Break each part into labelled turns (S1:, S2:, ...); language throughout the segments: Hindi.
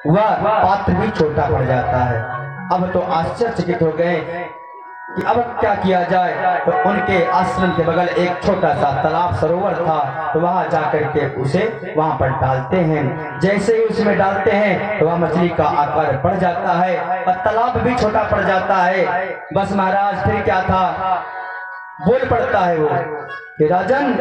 S1: वह पात्र भी छोटा पड़ जाता है। अब तो आश्चर्यचकित हो गए कि अब क्या किया जाए। तो उनके आश्रम के बगल एक छोटा सा तालाब सरोवर था, तो वहां जाकर के उसे वहां पर डालते हैं। जैसे ही उसमें डालते हैं तो वह मछली का आकार बढ़ जाता है और तालाब भी छोटा पड़ जाता है। बस महाराज फिर क्या था, बोल पड़ता है वो कि राजन,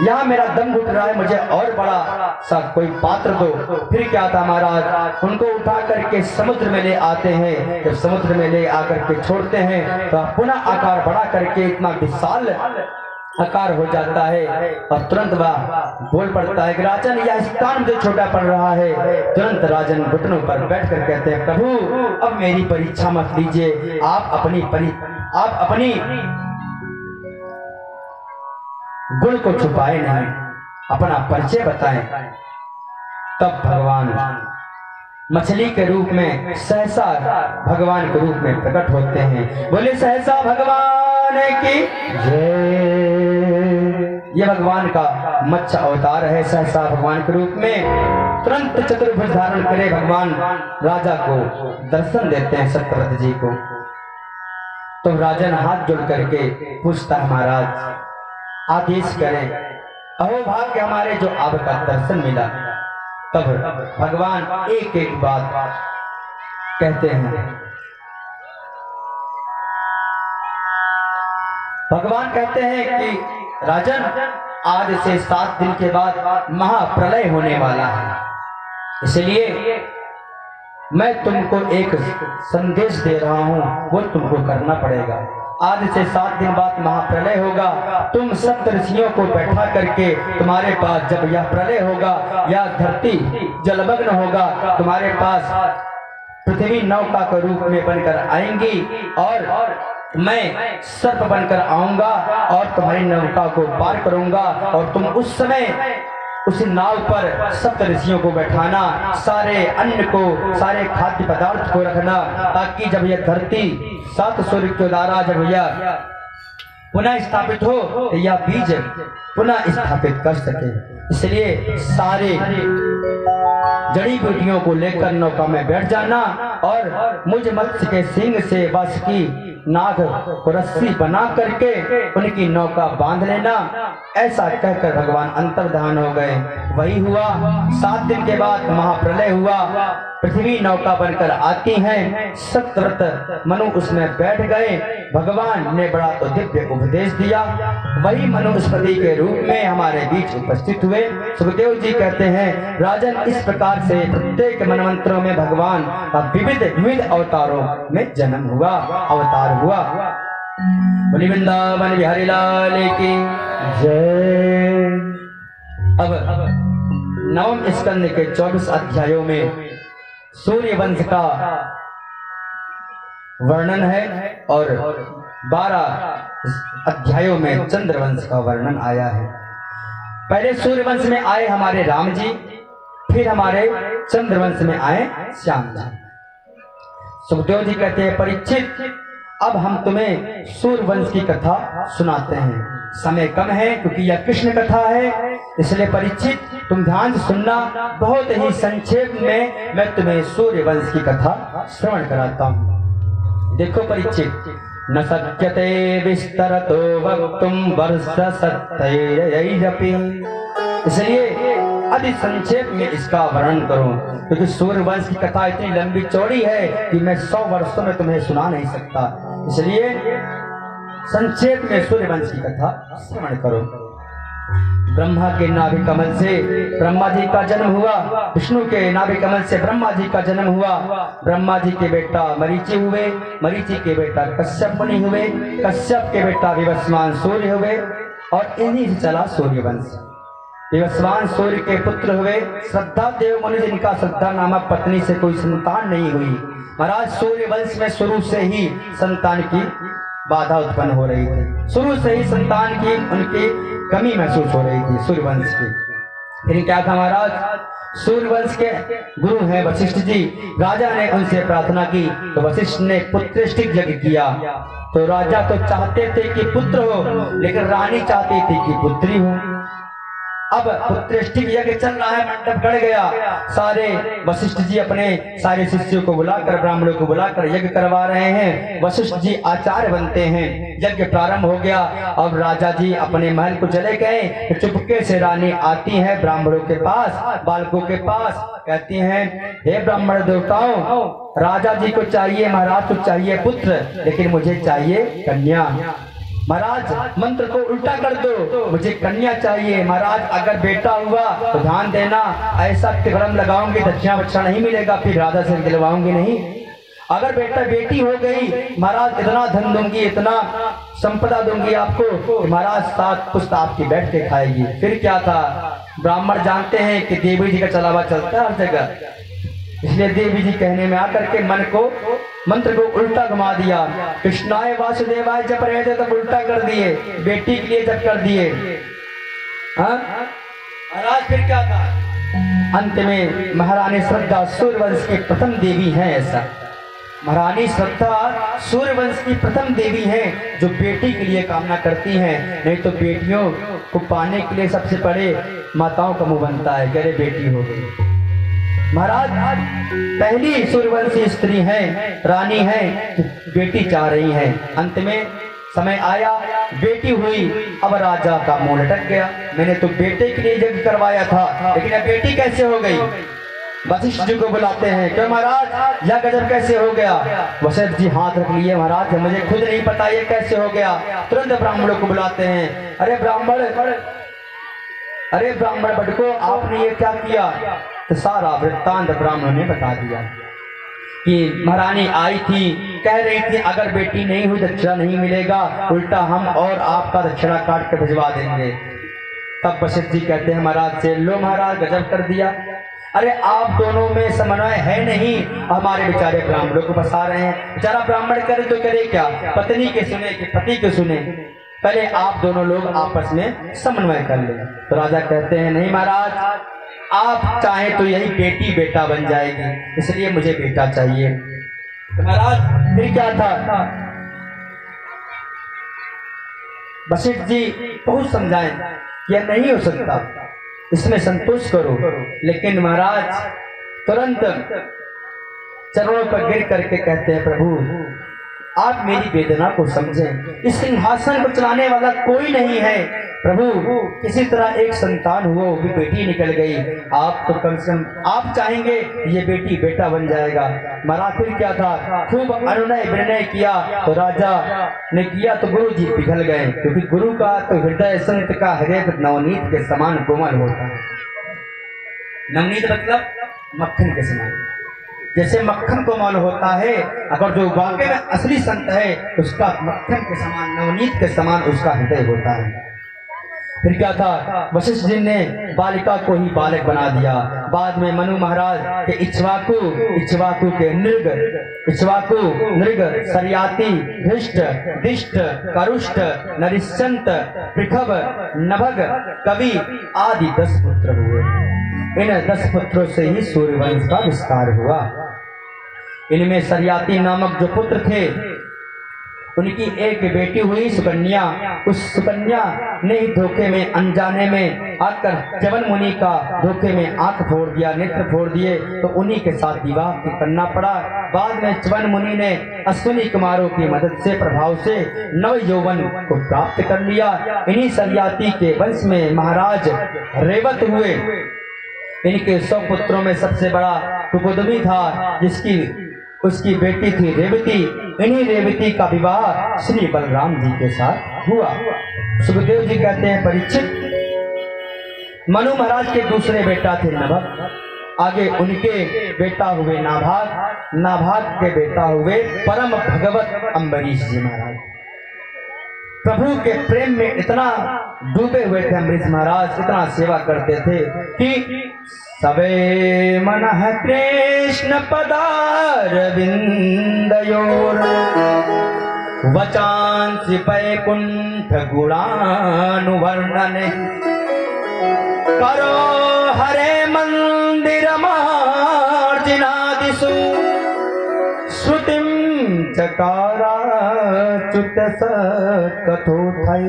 S1: यहाँ मेरा दम घुट रहा है, मुझे और बड़ा सा कोई पात्र दो। फिर क्या था महाराज, उनको उठा करके समुद्र में ले आते हैं। जब समुद्र में ले आकर के छोड़ते हैं तो पुनः आकार बढ़ा करके इतना विशाल आकार हो जाता है और तुरंत वह बोल पड़ता है कि राजन, यह स्थान मुझे छोटा पड़ रहा है। तुरंत राजन घुटनों पर बैठकर कहते हैं, प्रभु अब मेरी परीक्षा मत लीजिए, आप अपनी गुण को छुपाए नहीं, अपना परिचय बताएं। तब भगवान मछली के रूप में सहसा भगवान के रूप में प्रकट होते हैं। बोले सहसा भगवान की जय। ये भगवान का मत्स्य अवतार है सहसा भगवान के रूप में। तुरंत चतुर्भुज धारण करे भगवान राजा को दर्शन देते हैं सत्यव्रत जी को। तो राजन हाथ जोड़ करके पूछता है, महाराज आदेश करें, अहो भाग्य हमारे जो आपका दर्शन मिला। तब भगवान एक एक बात कहते हैं। भगवान कहते हैं कि राजन, आज से 7 दिन के बाद महाप्रलय होने वाला है, इसलिए मैं तुमको एक संदेश दे रहा हूं, वो तुमको करना पड़ेगा। आज से 7 दिन बाद महाप्रलय होगा। तुम सप्त ऋषियों को बैठा करके तुम्हारे पास जब यह प्रलय होगा, यह धरती जलमग्न होगा, तुम्हारे पास पृथ्वी नौका के रूप में बनकर आएंगी और मैं सर्प बनकर आऊंगा और तुम्हारी नौका को पार करूंगा। और तुम उस समय उस नाव पर सप्त ऋषियों को बैठाना, सारे अन्न को, सारे खाद्य पदार्थ को रखना, ताकि जब यह धरती 7 सूर्य के द्वारा जब यह पुनः स्थापित हो तो यह बीज पुनः स्थापित कर सके। इसलिए सारे जड़ी बूटियों को लेकर नौका में बैठ जाना और मुझ मत्स्य के सींग से बस की नाग को रस्सी बना करके उनकी नौका बांध लेना। ऐसा कहकर भगवान अंतर्धान हो गए। वही हुआ, 7 दिन के बाद महाप्रलय हुआ, पृथ्वी नौका बनकर आती है, सत्यव्रत मनु उसमें बैठ गए। भगवान ने बड़ा दिव्य उपदेश दिया। वही मनुस्पति के रूप में हमारे बीच उपस्थित हुए। सुखदेव जी कहते हैं, राजन, इस प्रकार से प्रत्येक मनमंत्रों में भगवान का विविध अवतारों में जन्म हुआ, अवतार हुआ। बोली वृंदावन बिहारी लाल की जय। अब 9वें स्कंद के 24 अध्यायों में सूर्य वंश का वर्णन है और 12 अध्यायों में चंद्र वंश का वर्णन आया है। पहले सूर्य वंश में आए हमारे राम जी, फिर हमारे चंद्र वंश में आए श्याम जी। सुखदेव जी कहते हैं, परीक्षित, अब हम तुम्हें सूर्य वंश की कथा सुनाते हैं। समय कम है क्योंकि यह कृष्ण कथा है, इसलिए परीक्षित तुम ध्यान से सुनना। बहुत ही संक्षेप में मैं तुम्हें सूर्य वंश की कथा श्रवण कराता हूँ। देखो परीक्षित, न शक्यते विस्तरतो वक्तुम वर्ष सत्यैरपि। इसलिए अति संक्षेप में इसका वर्णन करूं, क्योंकि सूर्य वंश की कथा इतनी लंबी चौड़ी है कि मैं 100 वर्षों में तुम्हें सुना नहीं सकता। इसलिए संक्षेप में सूर्य वंश की कथा श्रवण करो। ब्रह्मा के नाभि कमल से ब्रह्मा जी का जन्म हुआ, विष्णु के नाभि कमल से ब्रह्मा जी का जन्म हुआ। ब्रह्मा जी के बेटा मरीचि हुए, मरीचि के बेटा कश्यप मुनि हुए, कश्यप के बेटा विवस्वान सूर्य हुए और इन्हीं से चला सूर्य वंश। विवस्वान सूर्य के पुत्र हुए श्रद्धा देव मुनि, जिनका श्रद्धा नामक पत्नी से कोई संतान नहीं हुई। महाराज सूर्य वंश में शुरू से ही संतान की बाधा उत्पन्न हो रही थी, शुरू से ही संतान की उनकी कमी महसूस हो रही थी सूर्यवंश की। फिर क्या था महाराज, सूर्यवंश के गुरु हैं वशिष्ठ जी। राजा ने उनसे प्रार्थना की तो वशिष्ठ ने पुत्रेष्टिक यज्ञ किया। तो राजा तो चाहते थे कि पुत्र हो, लेकिन रानी चाहती थी कि पुत्री हो। अब पुत्रेष्टिक यज्ञ चल रहा है, मंडप गड़ गया। सारे वशिष्ठ जी अपने सारे शिष्यों को बुलाकर, ब्राह्मणों को बुलाकर यज्ञ करवा रहे हैं। वशिष्ठ जी आचार्य बनते हैं। यज्ञ प्रारंभ हो गया। अब राजा जी अपने महल को चले गए। तो चुपके से रानी आती है ब्राह्मणों के पास, बालकों के पास, कहती हैं, हे ब्राह्मण देवताओं, राजा जी को चाहिए, महाराज को चाहिए पुत्र, लेकिन मुझे चाहिए कन्या। महाराज मंत्र को उल्टा कर दो, मुझे कन्या चाहिए। महाराज अगर बेटा हुआ तो ध्यान देना, ऐसा तिगड़म लगाऊंगी, दक्षिणा बच्चा नहीं मिलेगा, फिर राजा से दिलवाऊंगी नहीं। अगर बेटी हो गई, महाराज इतना धन दूंगी, इतना संपदा दूंगी आपको, महाराज 7 पुस्त आपकी बैठ के खाएगी। फिर क्या था, ब्राह्मण जानते हैं कि देवी जी का चलावा चलता है हर जगह, इसलिए देवी जी कहने में आकर के मंत्र को उल्टा घुमा दिया। कृष्णाय वासुदेवाय जप रहे थे तब उल्टा कर दिए, बेटी के लिए जप कर दिए। महाराज फिर क्या था, अंत में महारानी श्रद्धा सूर्यवंश की प्रथम देवी है। ऐसा महारानी श्रद्धा सूर्यवंश की प्रथम देवी है जो बेटी के लिए कामना करती हैं। नहीं तो बेटियों को पाने के लिए सबसे पहले माताओं का मुंह बनता है, कह रहे बेटी हो गई। महाराज पहली सूर्यवंशी स्त्री है, रानी है, बेटी चाह रही है। अंत में समय आया, बेटी हुई। अब राजा का मुंह लटक गया, मैंने तो बेटे के लिए यज्ञ करवाया था, लेकिन अब बेटी कैसे हो गई। वशिष्ठ जी को बुलाते हैं, क्यों महाराज यह गजब कैसे हो गया। वशिष्ठ जी हाथ रख लिए, महाराज मुझे खुद नहीं पता ये कैसे हो गया। तुरंत ब्राह्मणों को बुलाते हैं, अरे ब्राह्मण बड़को, आपने ये क्या किया। तो सारा वृत्तांत ब्राह्मणों ने बता दिया कि महारानी आई थी, कह रही थी अगर बेटी नहीं हुई दक्षिणा नहीं मिलेगा, उल्टा हम और आपका दक्षिणा काट के भिजवा देंगे। तब वशिष्ठ जी कहते हैं महाराज से, लो महाराज गजब कर दिया, अरे आप दोनों में समन्वय है नहीं, हमारे बेचारे ब्राह्मणों को फंसा रहे हैं। बेचारा ब्राह्मण करे तो करे क्या, पत्नी के सुने कि पति के सुने, पहले आप दोनों लोग आपस में समन्वय कर लें। तो राजा कहते हैं, नहीं महाराज, आप चाहे तो यही बेटी बेटा बन जाएगी, इसलिए मुझे बेटा चाहिए। तो महाराज फिर क्या था, वशिष्ठ जी बहुत समझाएं, यह नहीं हो सकता, इसमें संतोष करो। लेकिन महाराज तुरंत चरणों पर गिर करके कहते हैं, प्रभु आप मेरी वेदना को समझें, इस सिंहासन को चलाने वाला कोई नहीं है। प्रभु किसी तरह एक संतान हुआ, वो भी बेटी निकल गई, आप तो कम से कम आप चाहेंगे ये बेटी बेटा बन जाएगा। महाराज फिर क्या था, खूब अनुनय विनय किया, तो राजा ने किया तो गुरु जी पिघल गए, क्योंकि गुरु का तो हृदय संत का हृदय नवनीत के समान कोमल होता है। नवनीत मतलब मक्खन के समान, जैसे मक्खन कोमल होता है, अगर जो वाकई में असली संत है उसका मक्खन के समान नवनीत के समान उसका हृदय होता है। फिर क्या था, वशिष्ठ जी ने बालिका को ही बालक बना दिया। बाद में मनु महाराज के इक्ष्वाकु के नृग, सरियाती, धृष्ट, दिष्ट, करुष्ट, नरिश्चंत, पृथव, नभग, कवि आदि 10 पुत्र हुए। इन 10 पुत्रों से ही सूर्यवंश का विस्तार हुआ। इनमें सरियाती नामक जो पुत्र थे, उनकी एक बेटी हुई सुकन्या। उस सुकन्या ने ही धोखे में अनजाने में आकर च्यवन मुनि का धोखे में आंख फोड़ दिया, नेत्र फोड़ दिए, तो उन्हीं के साथ विवाह करना पड़ा। बाद में च्यवन मुनि ने अश्विनी कुमारों की मदद से प्रभाव से नव यौवन को प्राप्त कर लिया। इन्हीं सरियाती के वंश में महाराज रेवत हुए। इनके 100 पुत्रों में सबसे बड़ा कुमुदमी था, उसकी बेटी थी रेवती। इन्हीं रेवती का विवाह श्री बलराम जी के साथ हुआ। सुखदेव जी कहते हैं, परीक्षित मनु महाराज के दूसरे बेटा थे नभग, आगे उनके बेटा हुए नाभाग, नाभाग के बेटा हुए परम भगवत अम्बरीश जी महाराज। प्रभु के प्रेम में इतना डूबे हुए थे अम्बरीश महाराज, इतना सेवा करते थे कि सबे मनः कृष्ण पदारविंदयोर वचांसि वैकुंठ गुणानुवर्णने करो हरे मंदिर मार्जिनादिषु श्रुतिं चकाराच्युत सत्कथोथै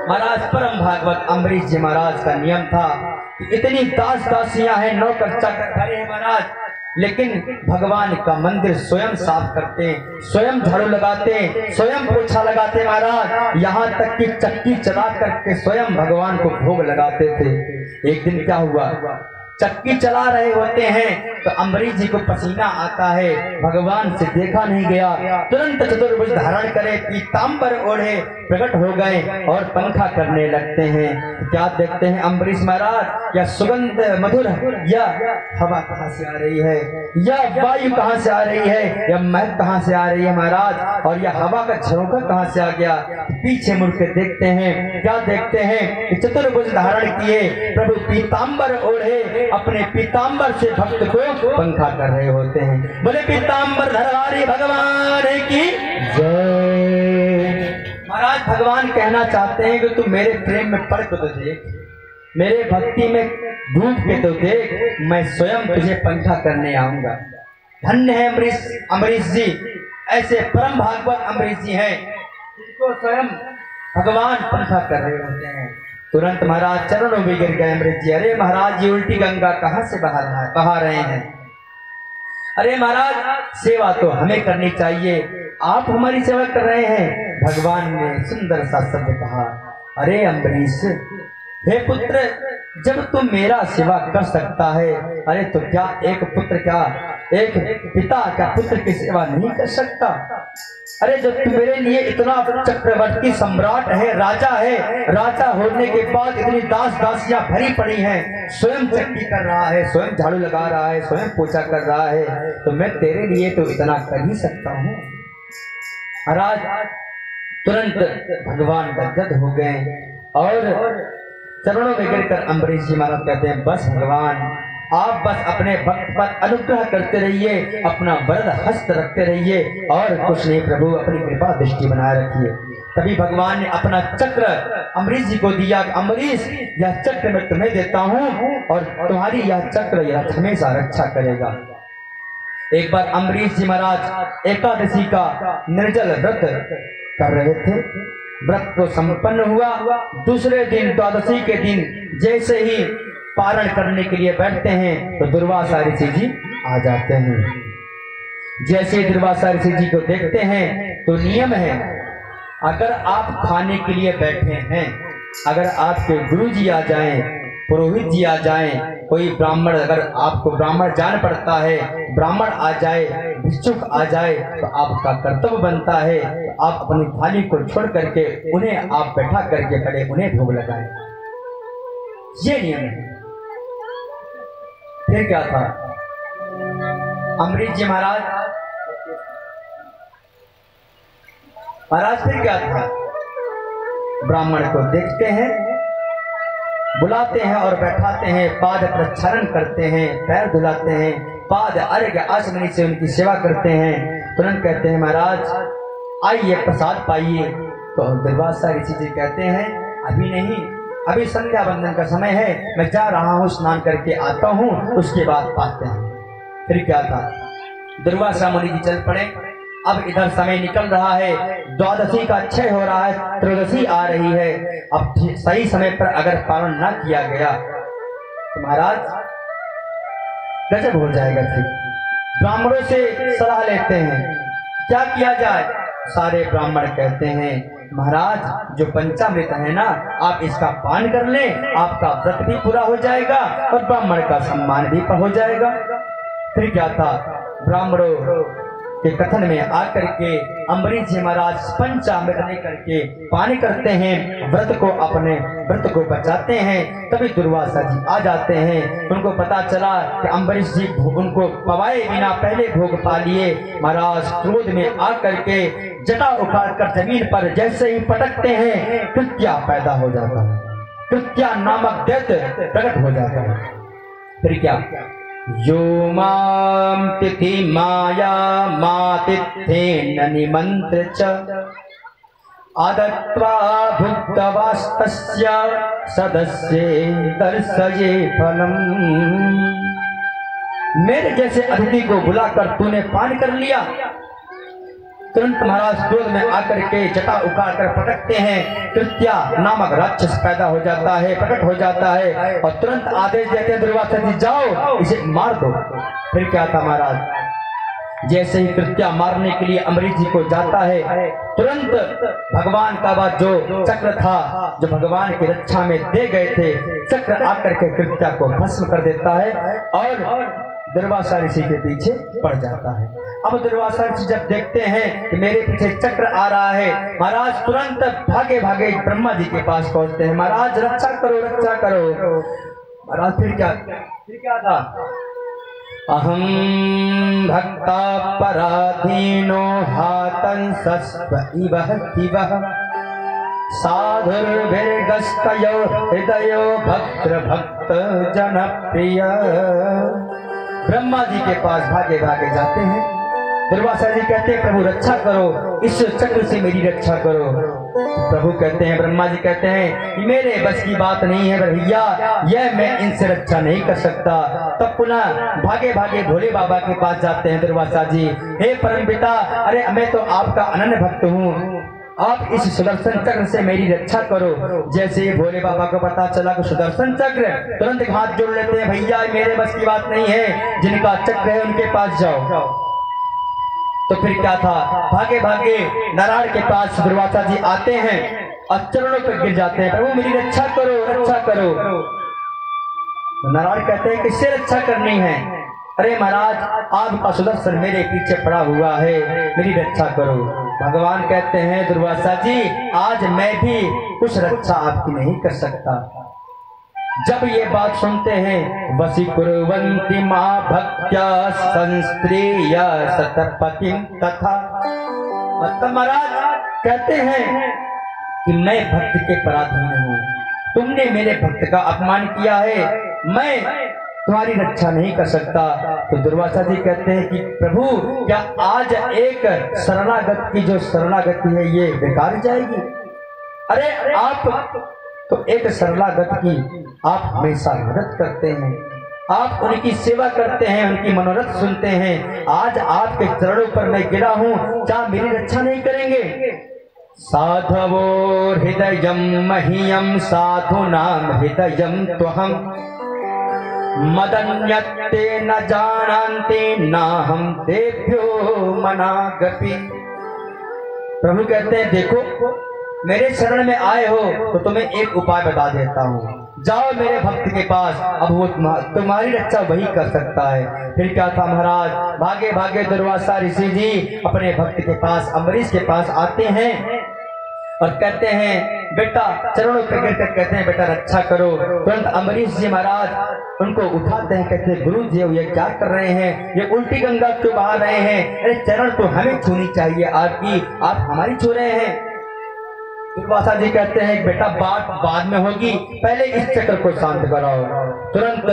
S1: महाराज परम भागवत अम्बरीश जी महाराज का नियम था कि इतनी दास दासियां हैं, नौकर चाकर खड़े हैं महाराज, लेकिन भगवान का मंदिर स्वयं साफ करते, स्वयं झाड़ू लगाते, स्वयं पोछा लगाते महाराज, यहाँ तक कि चक्की चला करके स्वयं भगवान को भोग लगाते थे। एक दिन क्या हुआ, चक्की चला रहे होते हैं तो अम्बरीश जी को पसीना आता है, भगवान से देखा नहीं गया, तुरंत चतुर्भुज धारण करे, पीतांबर ओढ़े प्रकट हो गए और पंखा करने लगते हैं। क्या देखते हैं अम्बरीश महाराज, या सुगंध मधुर, या हवा कहाँ से आ रही है, या वायु कहाँ से आ रही है, या महक कहाँ से आ रही है महाराज, और यह हवा का झरोखा कहाँ से आ गया। पीछे मुड़ के देखते हैं, क्या देखते हैं कि चतुर्भुज धारण किए प्रभु पीतांबर ओढ़े अपने पीतांबर से भक्त को पंखा कर रहे होते हैं। बोले पीतांबर धरवारी भगवान की जय। महाराज भगवान कहना चाहते हैं कि तू मेरे प्रेम में पड़ के तो देख, मेरे भक्ति में डूब के तो देख, मैं स्वयं तुझे पंखा करने आऊंगा। धन्य है अम्बरीश जी, ऐसे परम भागवत अम्बरीश जी हैं जिनको स्वयं भगवान पंखा कर रहे होते हैं। तुरंत महाराज चरणों में गिर गए अम्बरीश जी। अरे महाराज, ये उल्टी गंगा कहाँ से बहा रहे हैं? अरे महाराज, सेवा तो हमें करनी चाहिए, आप हमारी सेवा कर रहे हैं। भगवान ने सुंदर सा शब्द कहा, अरे अम्बरीश, हे पुत्र, जब तू मेरा सेवा कर सकता है, अरे तो क्या एक पुत्र, क्या एक पिता क्या पुत्र की सेवा नहीं कर सकता? अरे जब तू मेरे लिए इतना चक्रवर्ती सम्राट है, राजा होने के बाद इतनी दास दासियां भरी पड़ी हैं, स्वयं चक्की कर रहा है, स्वयं झाड़ू लगा रहा है, स्वयं पोछा कर रहा है, तो मैं तेरे लिए तो इतना कर ही सकता हूँ। महाराज तुरंत भगवान गदगद हो गए और चरणों में गिरकर अम्बरीश जी महाराज कहते हैं, बस भगवान, आप बस अपने भक्त पर अनुग्रह करते रहिए, अपना वरद हस्त रखते रहिए और कुछ नहीं प्रभु, अपनी कृपा दृष्टि बनाए रखिए। तभी भगवान ने अपना चक्र अम्बरीश जी को दिया, अम्बरीश, यह चक्र मैं तुम्हें देता हूँ और तुम्हारी यह चक्र यह हमेशा रक्षा करेगा। एक बार अम्बरीश जी महाराज एकादशी का निर्जल व्रत कर रहे थे, व्रत तो संपन्न हुआ। दूसरे दिन द्वादशी के दिन जैसे ही पारण करने के लिए बैठते हैं तो दुर्वासा ऋषि जी आ जाते हैं। जैसे दुर्वासा ऋषि जी को देखते हैं तो नियम है, अगर आप खाने के लिए बैठे हैं, अगर आपके गुरु जी आ जाएं, पुरोहित जी आ जाएं, कोई ब्राह्मण, अगर आपको ब्राह्मण जान पड़ता है, ब्राह्मण आ जाए, भिक्षुक आ जाए, तो आपका कर्तव्य बनता है तो आप अपनी थाली को छोड़ करके उन्हें आप बैठा करके पहले उन्हें भोग लगाएं। ये नियम है। फिर क्या था, अम्बरीश जी महाराज फिर क्या था, ब्राह्मण को देखते हैं, बुलाते हैं और बैठाते हैं, पाद प्रक्षालन करते हैं, पैर धुलाते हैं, पाद अर्घ्य आचमनी से उनकी सेवा करते हैं। तुरंत कहते हैं, महाराज आइए प्रसाद पाइए। तो दुर्वासा ऋषि जी कहते हैं, अभी नहीं, अभी संध्या बंदन का समय है, मैं जा रहा हूँ, स्नान करके आता हूँ, उसके बाद पाते हैं। फिर क्या था, दुर्वासा मुनि जी चल पड़े। अब इधर समय निकल रहा है, द्वादशी का क्षय हो रहा है, त्रयोदशी आ रही है। अब सही समय पर अगर पालन न किया गया तो महाराज गजब हो जाएगा। फिर ब्राह्मणों से सलाह लेते हैं, क्या किया जाए? सारे ब्राह्मण कहते हैं, महाराज जो पंचामृत है ना, आप इसका पान कर लें, आपका व्रत भी पूरा हो जाएगा और ब्राह्मण का सम्मान भी हो जाएगा। फिर क्या था, ब्राह्मणों के कथन में आकर के अम्बरीश जी महाराज पंचामृत लेकर के पान करते हैं, व्रत को अपने व्रत को बचाते हैं। तभी दुर्वासा जी आ जाते हैं, उनको पता चला कि अम्बरीश जी उनको पवाए बिना पहले भोग पा लिए। महाराज क्रोध में आकर के जटा उखाड़ कर जमीन पर जैसे ही पटकते हैं, कृत्या पैदा हो जाता है, कृत्या नामक दैत्य प्रकट हो जाता है। फिर क्या, यो मां तिथि माया मातिथ्येन निमंत्र च आदत्वा भुक्तवास्तस्य सदस्ये दर्शये फलम। मेरे जैसे अतिथि को बुलाकर तूने पान कर लिया, तुरंत महाराज क्रोध में आकर के जटा उखाड़ कर पटकते हैं। कृत्या नामक राक्षस पैदा हो जाता है, प्रकट हो जाता है और तुरंत आदेश देते हैं दुर्वासा जी जाओ इसे मार दो। फिर क्या था महाराज, जैसे ही कृत्या मारने के लिए अमरीश जी को जाता है, तुरंत भगवान का वह जो चक्र था जो भगवान की रक्षा में दे गए थे, चक्र आकर के कृत्या को भस्म कर देता है और दुर्वासा ऋषि के पीछे पड़ जाता है। अब दुर्वासा ऋषि जब देखते हैं कि मेरे पीछे चक्र आ रहा है, महाराज तुरंत भागे भागे ब्रह्मा जी के पास पहुंचते हैं। महाराज रक्षा करो, रक्षा करो। महाराज फिर क्या था, अहम भक्ता पराधीनो हातंसस्व इवः शिवः साधुर्भिर्गस्तयो हृदयो भक्त भक्त जनप्रिय। ब्रह्मा जी के पास भागे भागे जाते हैं। दुर्वासा जी कहते हैं प्रभु रक्षा करो, इस चक्र से मेरी रक्षा करो। प्रभु कहते हैं, ब्रह्मा जी कहते हैं मेरे बस की बात नहीं है भैया, यह मैं इनसे रक्षा नहीं कर सकता। तब पुनः भागे भागे भोले बाबा के पास जाते हैं दुर्वासा जी। हे परम पिता, अरे मैं तो आपका अनन्य भक्त हूँ, आप इस सुदर्शन चक्र से मेरी रक्षा करो। जैसे ही भोले बाबा को पता चला कि सुदर्शन चक्र, तुरंत हाथ जोड़ लेते हैं, भैया मेरे बस की बात नहीं है, जिनका चक्र है उनके पास जाओ। तो फिर क्या था, भागे भागे नारायण के पास दुर्वासा जी आते हैं और चरणों पर गिर जाते हैं, प्रभु मेरी रक्षा करो, रक्षा करो। नारायण कहते हैं किससे रक्षा करनी है? अरे महाराज आपका सुदर्शन मेरे पीछे पड़ा हुआ है, मेरी रक्षा करो। भगवान कहते हैं दुर्वासा जी आज मैं भी कुछ रक्षा आपकी नहीं कर सकता। जब ये बात सुनते हैं, वशीकुर्वन्ति मां भक्त्या संस्त्रिय सतपतिं तथा, मतलब महाराज कहते हैं कि मैं भक्त के पराधीन हूँ, तुमने मेरे भक्त का अपमान किया है, मैं तुम्हारी रक्षा नहीं कर सकता। तो दुर्वासा जी कहते हैं कि प्रभु क्या आज एक शरणागत की जो शरणागति है ये बेकार जाएगी? अरे आप तो एक शरणागत की आप हमेशा मदद करते हैं, आप उनकी सेवा करते हैं, उनकी मनोरथ सुनते हैं। आज आपके चरणों पर मैं गिरा हूँ, क्या मेरी रक्षा नहीं करेंगे? साधवो हृदयम मह्यम साधुनाम हृदयम त्वहम् मदन्यते न जानन्ति नाहं तेभ्यो मनागपि। प्रभु कहते हैं देखो मेरे शरण में आए हो तो तुम्हें एक उपाय बता देता हूँ, जाओ मेरे भक्त के पास, अब वो तुम्हारी रक्षा वही कर सकता है। फिर क्या था महाराज, भागे भागे दुर्वासा ऋषि जी अपने भक्त के पास अम्बरीश के पास आते हैं और कहते हैं बेटा, चरणों पर गिरकर कहते हैं बेटा रक्षा करो। तुरंत अम्बरीश जी महाराज उनको उठाते हैं, कहते हैं गुरु जी ये क्या कर रहे हैं, ये उल्टी गंगा क्यों बहा रहे हैं? अरे चरण तो हमें छूनी चाहिए आपकी, आप हमारी छू रहे हैं। दुर्वासा जी कहते हैं बेटा बात बाद में होगी, पहले इस चक्र को शांत कराओ। तुरंत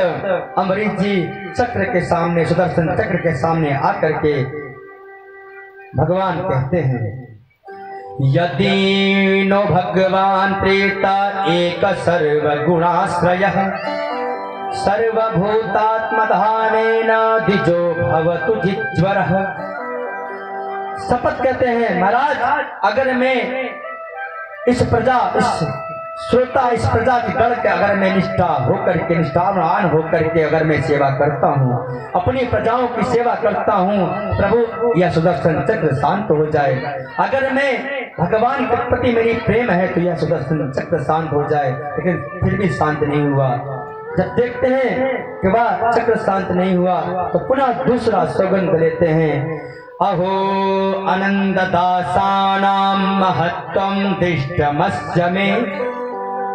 S1: अम्बरीश जी चक्र के सामने, सुदर्शन चक्र के सामने आकर के भगवान कहते हैं यदि नो भगवान प्रेता एक सर्वगुणाश्रयः सर्वभूतात्मधानेन द्विजो भवतु जिज्वरः। शपथ कहते हैं महाराज अगर मैं इस प्रजा, इस श्रोता, इस प्रजा की गण के अगर मैं निष्ठा होकर के, निष्ठावान होकर के अगर मैं सेवा करता हूँ, अपनी प्रजाओं की सेवा करता हूँ, प्रभु यह सुदर्शन चक्र शांत हो जाए। अगर मैं भगवान के प्रति मेरी प्रेम है तो यह सुदर्शन चक्र शांत हो जाए, लेकिन फिर भी शांत नहीं हुआ। जब देखते हैं कि वह चक्र शांत नहीं हुआ तो पुनः दूसरा सौगंध लेते हैं, अहो अनंतदासानां महत्वं दृष्टमस्य मे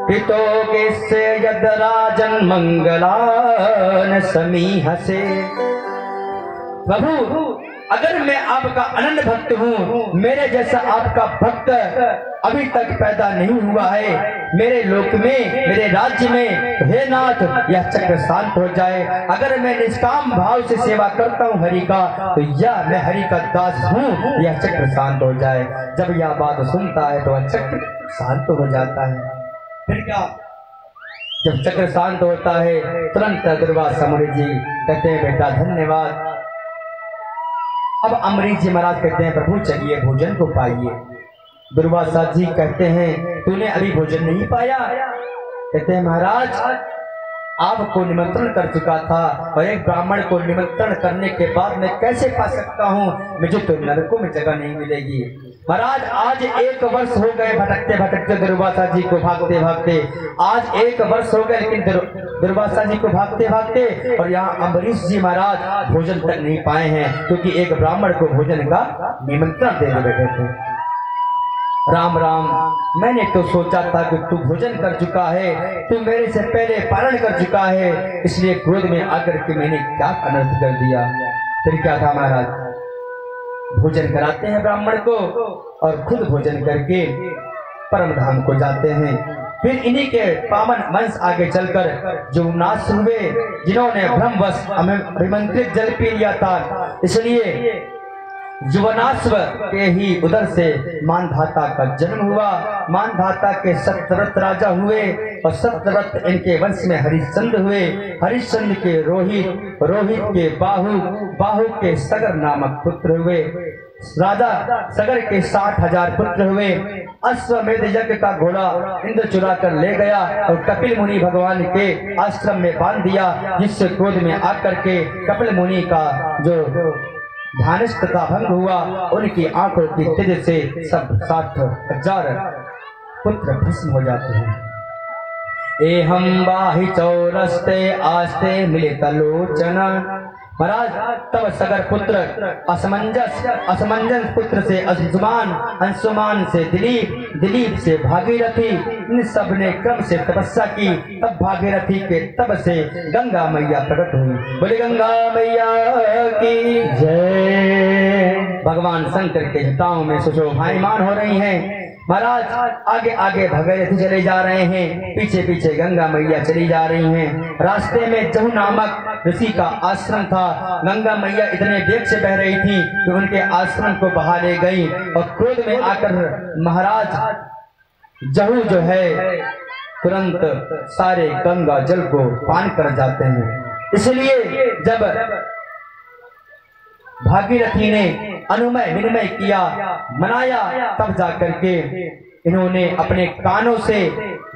S1: कृतोऽस्य यद् राजन् मंगलान् समीहसे। प्रभु अगर मैं आपका अनन्य भक्त हूँ, मेरे जैसा आपका भक्त अभी तक पैदा नहीं हुआ है मेरे लोक में, मेरे राज्य में, हे नाथ यह चक्र शांत हो जाए। अगर मैं निष्काम भाव से सेवा करता हूँ हरि का तो यह मैं हरि का दास हूँ, यह चक्र शांत हो जाए। जब यह बात सुनता है तो वह चक्र शांत हो जाता है। फिर क्या, जब चक्र शांत होता है तुरंत दुर्वासा मुनि जी कहते हैं बेटा धन्यवाद, अब अमरीश जी महाराज कहते हैं प्रभु चलिए भोजन को पाइए। दुर्वासा जी कहते हैं तूने अभी भोजन नहीं पाया? कहते हैं महाराज आपको निमंत्रण कर चुका था और एक ब्राह्मण को निमंत्रण करने के बाद मैं कैसे पा सकता हूँ, मुझे तो नरकों में जगह नहीं मिलेगी। महाराज आज 1 वर्ष हो गए भटकते भटकते दुर्वासा जी को भागते भागते, आज 1 वर्ष हो गए, लेकिन दुर्वासा जी को भागते भागते और यहाँ अम्बरीश जी महाराज भोजन तक नहीं पाए हैं, क्योंकि एक ब्राह्मण को भोजन का निमंत्रण देने बैठे थे। राम राम, मैंने तो सोचा था कि तू भोजन कर चुका है, तू मेरे से पहले पारण कर चुका है, इसलिए क्रोध में आकर के मैंने क्या अनर्थ कर दिया। फिर क्या था महाराज, भोजन कराते हैं ब्राह्मण को और खुद भोजन करके परम धाम को जाते हैं। फिर इन्हीं के पावन वंश आगे चलकर जो नाश हुए, जिन्होंने भ्रमवश अभिमंत्रित जल पी लिया था, इसलिए जुवनाश्व के ही उदर से मानधाता का जन्म हुआ। मानधाता के सप्तरथ राजा हुए और सप्तरथ इनके वंश में हरिश्चंद्र हुए। हरिश्चंद्र के रोहित, रोहित के बाहु, बाहु के सगर नामक पुत्र हुए। राजा सगर के 60,000 पुत्र हुए। अश्वमेध यज्ञ का घोड़ा इंद्र चुरा कर ले गया और कपिल मुनि भगवान के आश्रम में बांध दिया, जिससे क्रोध में आकर के कपिल मुनि का जो ध्यानिष्ठ का भंग हुआ, उनकी आंखों की तेज से सब 60,000 पुत्र भस्म हो जाते हैं। ए हम बाहि चौरस्ते आस्ते मिलित लोचन। महाराज तब सगर पुत्र असमंजस पुत्र से अंशुमान, अंशुमान से दिलीप, दिलीप से भागीरथी, इन सब ने क्रम से तपस्या की। तब भागीरथी के तब से गंगा मैया प्रकट हुई। बोले गंगा मैया की जय। भगवान शंकर के जटाओं में सुशोभायमान हो रही हैं। महाराज आगे आगे भगीरथी चले जा रहे हैं, पीछे पीछे गंगा मैया चली जा रही हैं। रास्ते में जहु नामक ऋषि का आश्रम था। गंगा मैया इतने वेग से बह रही थी कि उनके आश्रम को बहा ले गई और क्रोध में आकर महाराज जहु जो है तुरंत सारे गंगा जल को पान कर जाते हैं। इसलिए जब भागीरथी ने अनुमय विनिमय किया, मनाया, तब जाकर के इन्होंने अपने कानों से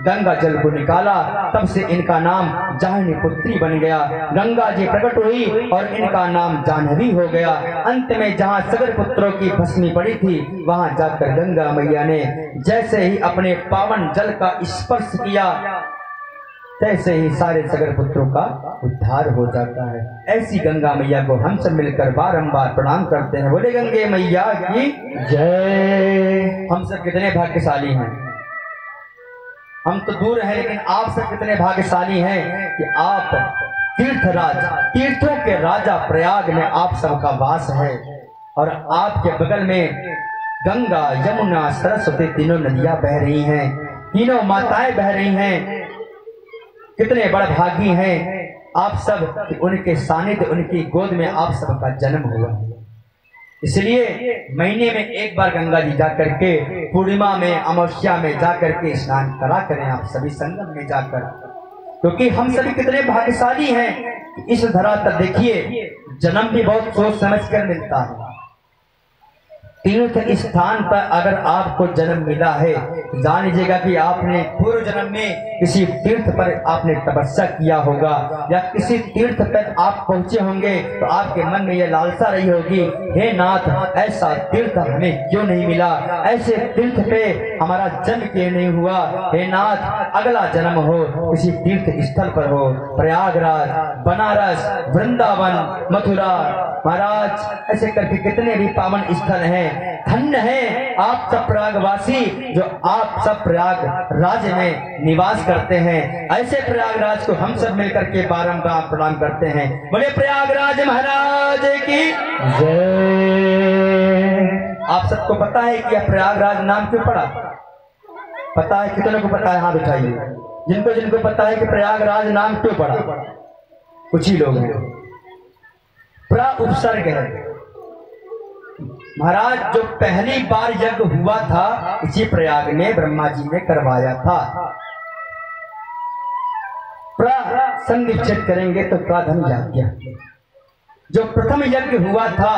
S1: गंगा जल को निकाला। तब से इनका नाम जाह्नवी पुत्री बन गया। गंगा जी प्रकट हुई और इनका नाम जाह्नवी हो गया। अंत में जहाँ सगर पुत्रों की भस्मी पड़ी थी, वहां जाकर गंगा मैया ने जैसे ही अपने पावन जल का स्पर्श किया, तैसे ही सारे सगर पुत्रों का उद्धार हो जाता है। ऐसी गंगा मैया को हम सब मिलकर बारंबार प्रणाम करते हैं। बोले गंगे मैया की जय। हम सब कितने भाग्यशाली हैं। हम तो दूर हैं, लेकिन आप सब कितने भाग्यशाली हैं कि आप तीर्थराज, तीर्थों के राजा प्रयाग में आप सबका वास है और आपके बगल में गंगा, यमुना, सरस्वती तीनों नदियां बह रही हैं, तीनों माताएं बह रही हैं। कितने बड़े भागी हैं आप सब कि उनके सानिध्य, उनकी गोद में आप सबका जन्म हुआ। इसलिए महीने में एक बार गंगा जी जाकर के, पूर्णिमा में, अमावस्या में जाकर के स्नान करा करें आप सभी संगम में जाकर, क्योंकि हम सभी कितने भाग्यशाली हैं। इस धरा पर देखिए, जन्म भी बहुत सोच समझ कर मिलता है। तीर्थ स्थान पर अगर आपको जन्म मिला है, जान लीजिएगा कि आपने पूर्व जन्म में किसी तीर्थ पर आपने तपस्या किया होगा या किसी तीर्थ पर आप पहुंचे होंगे, तो आपके मन में यह लालसा रही होगी, हे नाथ, ऐसा तीर्थ हमें क्यों नहीं मिला, ऐसे तीर्थ पे हमारा जन्म क्यों नहीं हुआ। हे नाथ, अगला जन्म हो किसी तीर्थ स्थल पर हो, प्रयागराज, बनारस, वृंदावन, मथुरा। महाराज ऐसे करके कितने भी पावन स्थल हैं। धन्य है आप सब प्रयागवासी जो आप सब प्रयागराज में निवास करते हैं। ऐसे प्रयागराज को हम सब मिलकर के बारंबार प्रणाम करते हैं। बोले प्रयागराज महाराज की जय। आप सबको पता है कि यह प्रयागराज नाम क्यों पड़ा? पता है? कितने को पता है? हाथ उठाइए। जिनको जिनको पता है कि प्रयागराज नाम क्यों पड़ा, कुछ ही लोग हैं। प्रा उपसर्ग है। महाराज जो पहली बार यज्ञ हुआ था इसी प्रयाग में ब्रह्मा जी ने करवाया था। प्रा संग विच्छेद करेंगे तो प्राधन यज्ञ। जो प्रथम यज्ञ हुआ था,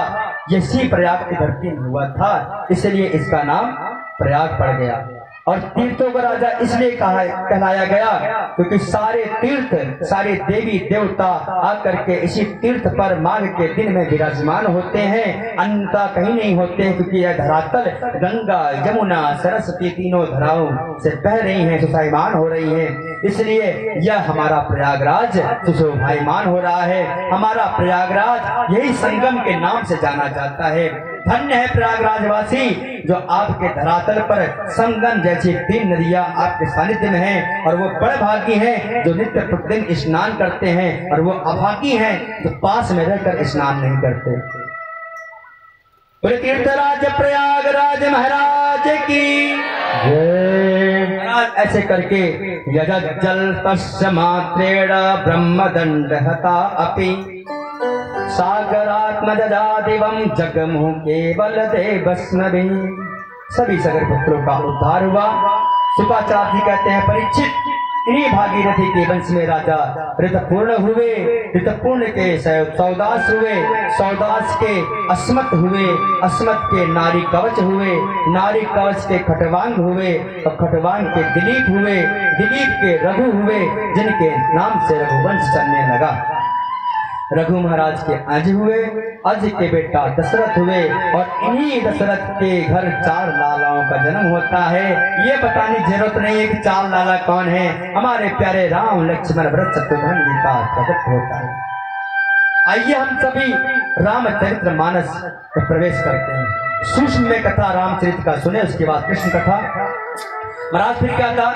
S1: इसी प्रयाग की धरती में हुआ था, इसलिए इसका नाम प्रयाग पड़ गया। और तीर्थों का राजा इसलिए कहलाया गया क्योंकि सारे तीर्थ, सारे देवी देवता आकर के इसी तीर्थ पर माघ के दिन में विराजमान होते हैं, अन्यथा कहीं नहीं होते हैं, क्योंकि यह धरातल गंगा यमुना सरस्वती तीनों धराओं से बह रही हैं, सुशोभायमान हो रही हैं। इसलिए यह हमारा प्रयागराज सुशोभायमान हो रहा है। हमारा प्रयागराज यही संगम के नाम से जाना जाता है। धन्य है प्रयागराजवासी जो आपके धरातल पर संगम जैसी 3 नदियां आपके सानिध्य में हैं, और वो बड़े भागी हैं जो नित्य प्रतिदिन स्नान करते हैं, और वो अभागी हैं जो पास में रहकर स्नान नहीं करते। तीर्थराज प्रयागराज महाराज की जय। ऐसे करके यजल तस्य मात्रेण ब्रह्मदंड हता अपि सागरात्मजादिवं जगमुह केवल देवस्मभि। सभी सगर पुत्रों का उद्धार हुआ। शुक्राचार्य जी कहते हैं परीक्षित इन्हीं भागीरथी के वंश में राजा ऋतपूर्ण हुए, ऋतपूर्ण के सौदास हुए, सौदास के अस्मत हुए, अस्मत के नारी कवच हुए, नारी कवच के खटवांग हुए, और खटवांग के दिलीप हुए, दिलीप के रघु हुए, जिनके नाम से रघुवंश चलने लगा। रघु महाराज के अज हुए, अज के बेटा दशरथ हुए, और इन्हीं दशरथ के घर 4 लालाओं का जन्म होता है। ये बताने की जरूरत नहीं है कि 4 लाला कौन है। हमारे प्यारे राम लक्ष्मण भरत शत्रुघ्न जी का प्रकट होता है। आइए हम सभी रामचरित्र मानस में प्रवेश करते हैं। सूक्ष्म में कथा रामचरित्र का सुने, उसके बाद कृष्ण कथा। महाराज फिर क्या था?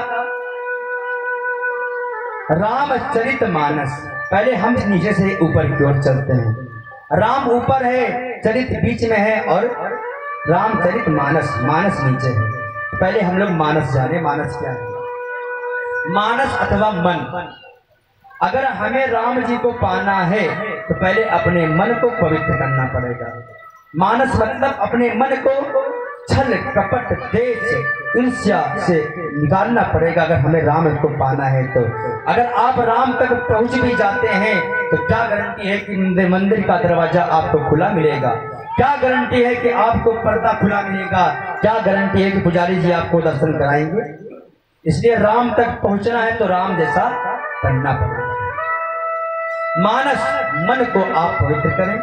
S1: रामचरित मानस। पहले हम नीचे से ऊपर की ओर चलते हैं। राम ऊपर है, चरित बीच में है, और रामचरित मानस, मानस नीचे है। पहले हम लोग मानस जाने। मानस क्या है? मानस अथवा मन। अगर हमें राम जी को पाना है तो पहले अपने मन को पवित्र करना पड़ेगा। मानस मतलब अपने मन को छल कपट देश ईर्ष्या से निकालना पड़ेगा अगर हमें राम को पाना है तो। अगर आप राम तक पहुंच भी जाते हैं तो क्या गारंटी है कि मंदिर का दरवाजा आपको खुला मिलेगा? क्या गारंटी है कि आपको पर्दा खुला मिलेगा? क्या गारंटी है कि पुजारी जी आपको दर्शन कराएंगे? इसलिए राम तक पहुंचना है तो राम जैसा बनना पड़ेगा। मानस, मन को आप पवित्र करें।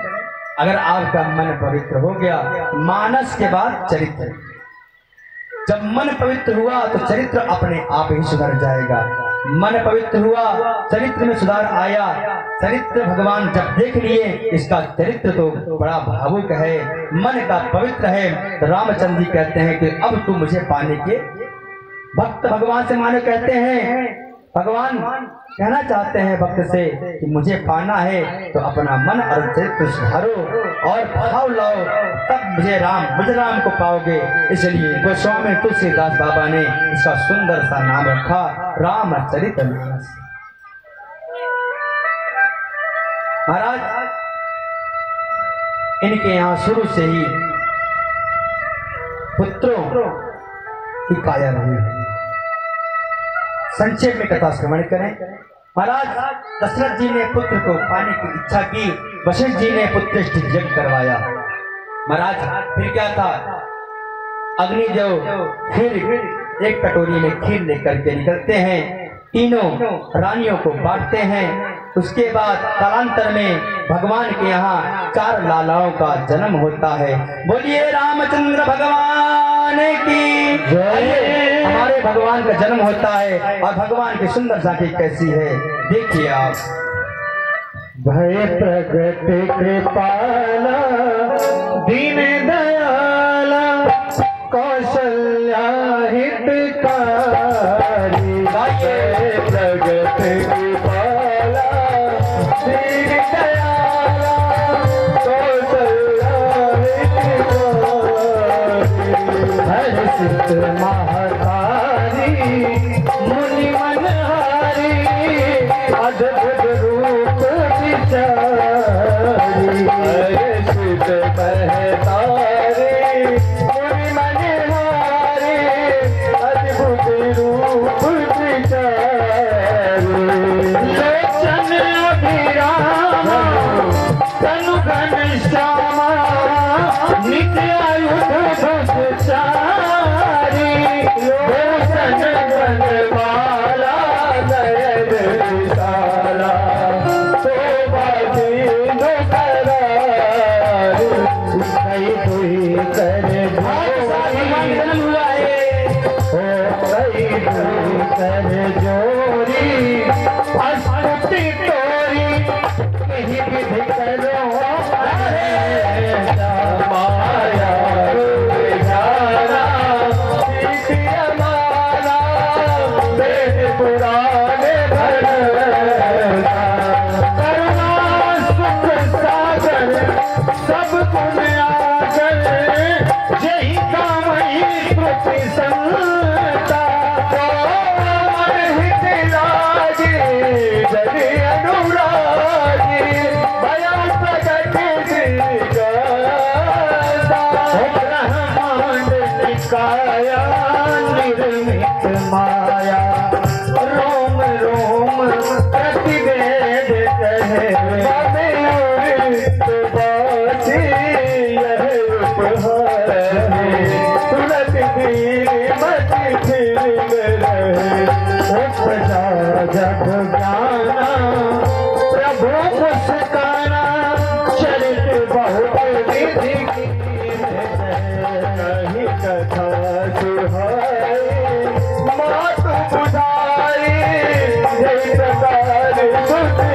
S1: अगर आपका मन पवित्र हो गया, मानस के बाद चरित्र। जब मन पवित्र हुआ तो चरित्र अपने आप ही सुधर जाएगा। मन पवित्र हुआ, चरित्र में सुधार आया। चरित्र भगवान जब देख लिए इसका चरित्र तो बड़ा भावुक है, मन का पवित्र है। तो रामचंद्र जी कहते हैं कि अब तू मुझे पाने के भक्त भगवान से माने कहते हैं। भगवान कहना चाहते हैं भक्त से कि मुझे पाना है तो अपना मन और चरित्र सुधारो और भाव लाओ, तब मुझे राम को पाओगे। इसलिए गोस्वामी तुलसीदास बाबा ने इसका सुंदर सा नाम रखा रामचरितमानस। महाराज इनके यहाँ शुरू से ही पुत्रों की काया रही है। संक्षेप में कथा श्रवण करें। महाराज दशरथ जी ने पुत्र को पाने की इच्छा की, वशिष्ठ जी ने पुत्रेष्टि यज्ञ करवाया। महाराज फिर क्या था? अग्निदेव फिर एक कटोरी में खीर लेकर के निकलते हैं, तीनों रानियों को बांटते हैं। उसके बाद कालांतर में भगवान के यहाँ 4 लालाओं का जन्म होता है। बोलिए रामचंद्र भगवान की जय। हमारे भगवान का जन्म होता है और भगवान की सुंदर झांकी कैसी है देखिए आप।
S2: भय प्रगट कृपाला दीन दयाला कौशल्या हितकारी। भय प्रगट कृपाला दीन दयाला कौशल्या हितकारी। हर्षित महतारी मुनि मनहारी अद्भुत रूप विचारी। हर्षित महतारी मुनि मनहारी अद्भुत रूप विचारी। लोचन अभिराम तनु घन श्यामा नित्य आयुध दुष्चारी भूषण बनमाला नयन विशाला शोभा दीन करारी कई दुई कर कर जोरी अस्तुति तोरी कहीं विधि करो माया जाना माला वेद पुराण करुणा सुख सागर सब गुण आगर यही काम ही श्रुति संता जगि अनुरागी भया प्रगट ब्रह्मांड निकाया निर्मित माया रोम रोम प्रतिवेद कहे बासी यह उपहार तुरंत वीर मति फिर रहे उपजा जब गाना प्रभु मुस्काना चरित बहुत विधि कहीं कथा सुहाई मात बुझाई जय प्रकार बुद्धि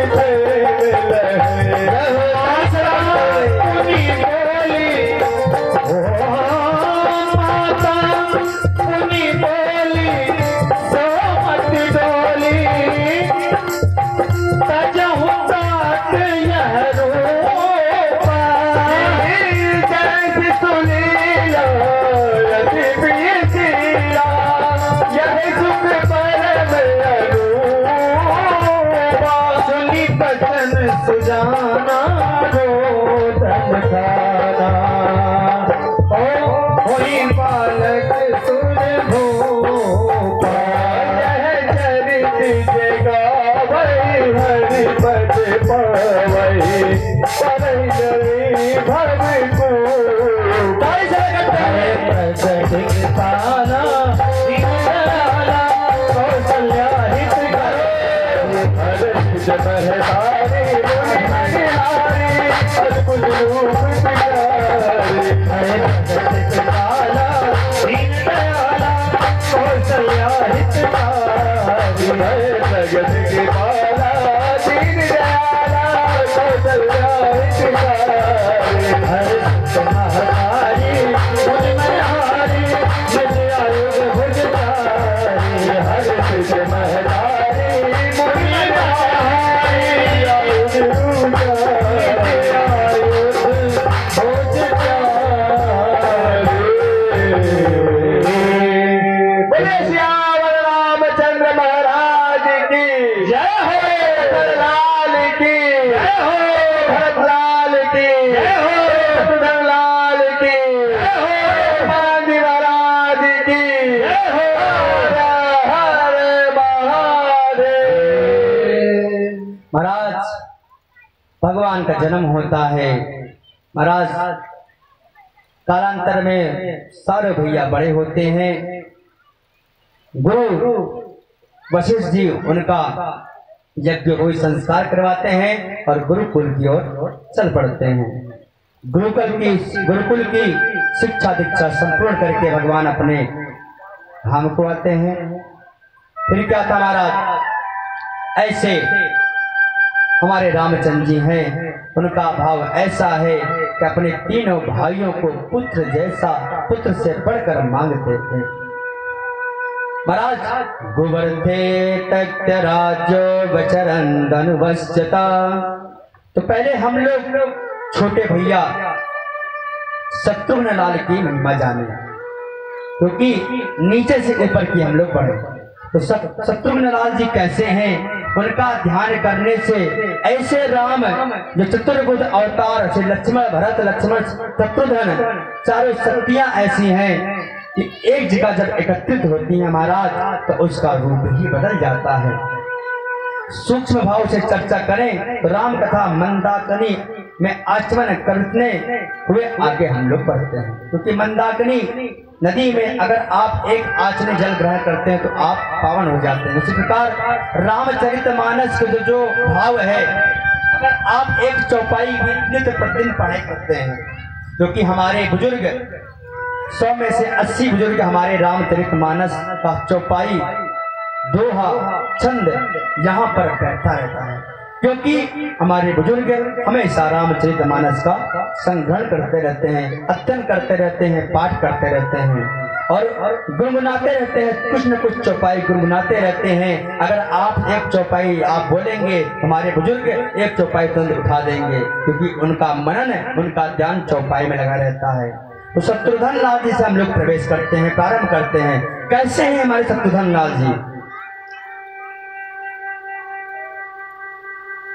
S2: सुजाना रोदन खाना होई बालक सुर भूपा चरित जगावई हरि पद पावई परई भव को प्रगट पाना कौशल्या हित महतारी अद्भुत रूप प्यारे काला दीन दयाला कौशल्या हितकारी प्रगट के बाला दीन दयाला कौशल्या हितकारी हर महतारी मनहारी निज आयुध भुजतारी हर महतारी रामचंद्र महाराज की जय हो, लाल की जय हो, भरतलाल की जय हो, लाल की जय हो, गांधी महाराज की जय हो, हर महादेव।
S1: महाराज भगवान का जन्म होता है। महाराज कालांतर में सारे भैया बड़े होते हैं। गुरु वशिष्ठ जी उनका यज्ञ कोई संस्कार करवाते हैं और गुरुकुल की ओर चल पड़ते हैं। गुरुकुल की शिक्षा दीक्षा संपूर्ण करके भगवान अपने धाम को आते हैं। फिर क्या था महाराज, ऐसे हमारे रामचंद्र जी हैं, उनका भाव ऐसा है कि अपने तीनों भाइयों को पुत्र जैसा, पुत्र से बढ़कर मांगते थे। महाराज गुवर्थे तक्त राज्यो वचरंदन वश्यता। तो पहले हम लोग छोटे भैया शत्रुघ्न लाल की महिमा जाने, क्योंकि नीचे से ऊपर की हम लोग बढ़े। तो शत्रुघ्न लाल जी कैसे हैं, उनका ध्यान करने से ऐसे राम जो चतुर्भुज अवतार से लक्ष्मण भरत लक्ष्मण शत्रुघ्न चारों शक्तियां ऐसी हैं कि एक जगह जब एकत्रित होती है महाराज तो उसका रूप ही बदल जाता है। सूक्ष्म भाव से चर्चा करें तो राम कथा मंदाकिनी में आचमन करने हुए आगे हम लोग बढ़ते हैं, क्योंकि मंदाकिनी नदी में अगर आप एक आचमन जल ग्रहण करते हैं तो आप पावन हो जाते हैं। उसी प्रकार रामचरितमानस के जो भाव है, अगर आप एक चौपाई नित्य प्रतिदिन पढ़ाई करते हैं, क्योंकि हमारे बुजुर्ग 100 में से 80 बुजुर्ग हमारे रामचरितमानस का चौपाई दोहा छंद यहाँ पर बैठता रहता है, क्योंकि हमारे बुजुर्ग हमेशा रामचरितमानस का संग्रहण करते रहते हैं, अध्ययन करते रहते हैं, पाठ करते रहते हैं और गुनगुनाते रहते हैं, कुछ न कुछ चौपाई गुनगुनाते रहते हैं। अगर आप एक चौपाई आप बोलेंगे, हमारे बुजुर्ग एक चौपाई तुरंत उठा देंगे, क्योंकि उनका मनन, उनका ध्यान चौपाई में लगा रहता है। तो शत्रुघ्न लाल जी से हम लोग प्रवेश करते हैं, प्रारंभ करते हैं। कैसे हैं हमारे शत्रुघ्न लाल जी?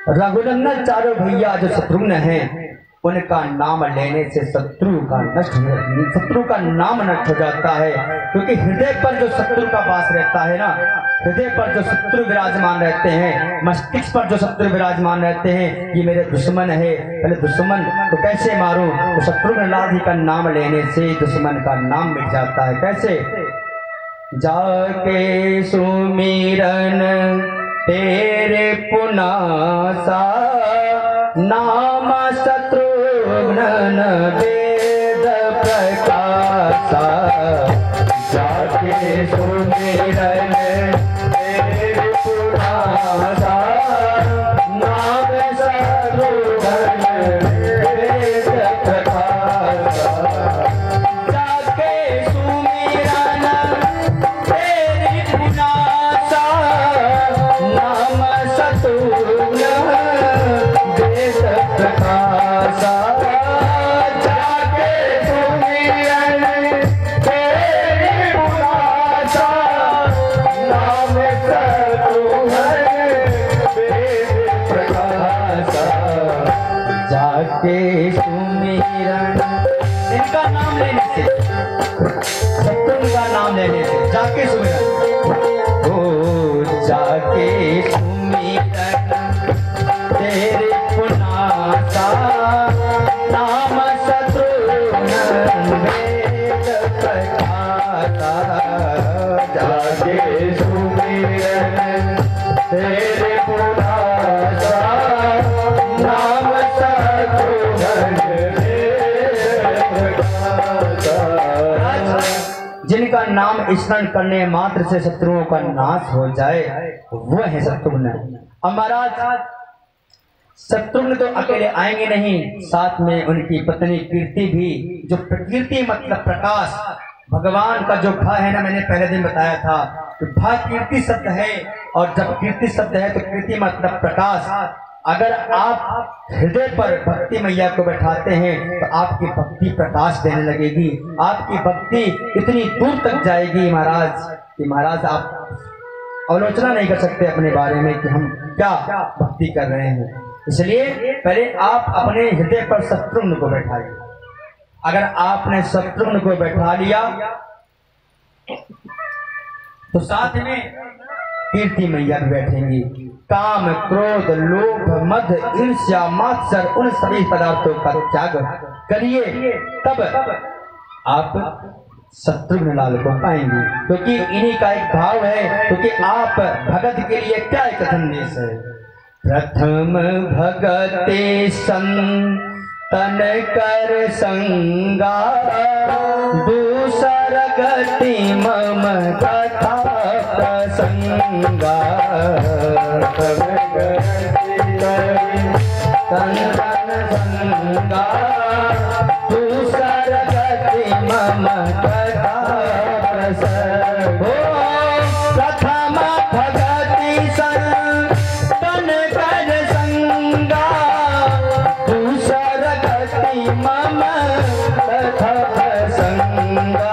S1: रघुनंदन चारों भैया जो शत्रुघ्न हैं, उनका नाम लेने से शत्रु का नाम नष्ट हो जाता है, क्योंकि हृदय पर जो शत्रु का वास रहता है ना, हृदय पर जो शत्रु विराजमान रहते हैं, मस्तिष्क पर जो शत्रु विराजमान रहते हैं, ये मेरे दुश्मन है, पहले दुश्मन तो कैसे मारूं? तो शत्रुघ्न लाल जी का नाम लेने से दुश्मन का नाम मिट जाता है। कैसे? जाके सुमिरन तेरे पुनासा, नाम शत्रुघ्न वेद प्रकाशा। जाके सुमिरन तेरे पुनासा, नाम शत्रुघ्न वेद प्रकाशा। जाके सुमिरन तेरे पुनासा, नाम शत्रुघ्न वेद प्रकाशा। जाके सुमिरन तेरे पुनासा, नाम शत्रुघ्न वेद प्रकाशा। जाके सुमिरन, इनका नाम लेने से, शत्रुघ्न का नाम लेने से जाके सुमिरन, ओ जाके सुमिरन तेरे पुनासा, नाम शत्रुघ्न वेद प्रकाशा। जाके सुमिरन तेरे पुनासा, नाम शत्रुघ्न वेद प्रकाशा। जिनका नाम स्मरण करने मात्र से शत्रुओं का नाश हो जाए, वो है शत्रुघ्न। अब महाराज शत्रुघ्न तो अकेले आएंगे नहीं, साथ में उनकी पत्नी कीर्ति भी, जो कीर्ति मतलब प्रकाश, भगवान का जो भा है ना, मैंने पहले दिन बताया था कि भा कीर्ति शब्द है, और जब कीर्ति शब्द है तो कीर्ति मतलब प्रकाश। अगर आप हृदय पर भक्ति मैया को बैठाते हैं तो आपकी भक्ति प्रकाश देने लगेगी, आपकी भक्ति इतनी दूर तक जाएगी महाराज कि महाराज आप आलोचना नहीं कर सकते अपने बारे में कि हम क्या भक्ति कर रहे हैं। इसलिए पहले आप अपने हृदय पर शत्रुघ्न को बैठाइए। अगर आपने शत्रुघ्न को बैठा लिया तो साथ में कीर्ति मैया भी बैठेंगी। काम, क्रोध, लोभ, मद, ईर्ष्या, मात्सर, उन सभी पदार्थों का त्याग करिए, तब आप शत्रुघ्न लाल को पाएंगे, क्योंकि इन्हीं का एक भाव है। क्योंकि आप भगत के लिए क्या एक संदेश है? प्रथम भगते संतन कर संगा, दूसर गति मम कथा प्रसंगा। संतन संगा, दूसर गति मम कथा प्रसंगा। प्रथम भगति संतन कर संगा, दूसर गति मम कथा प्रसंगा।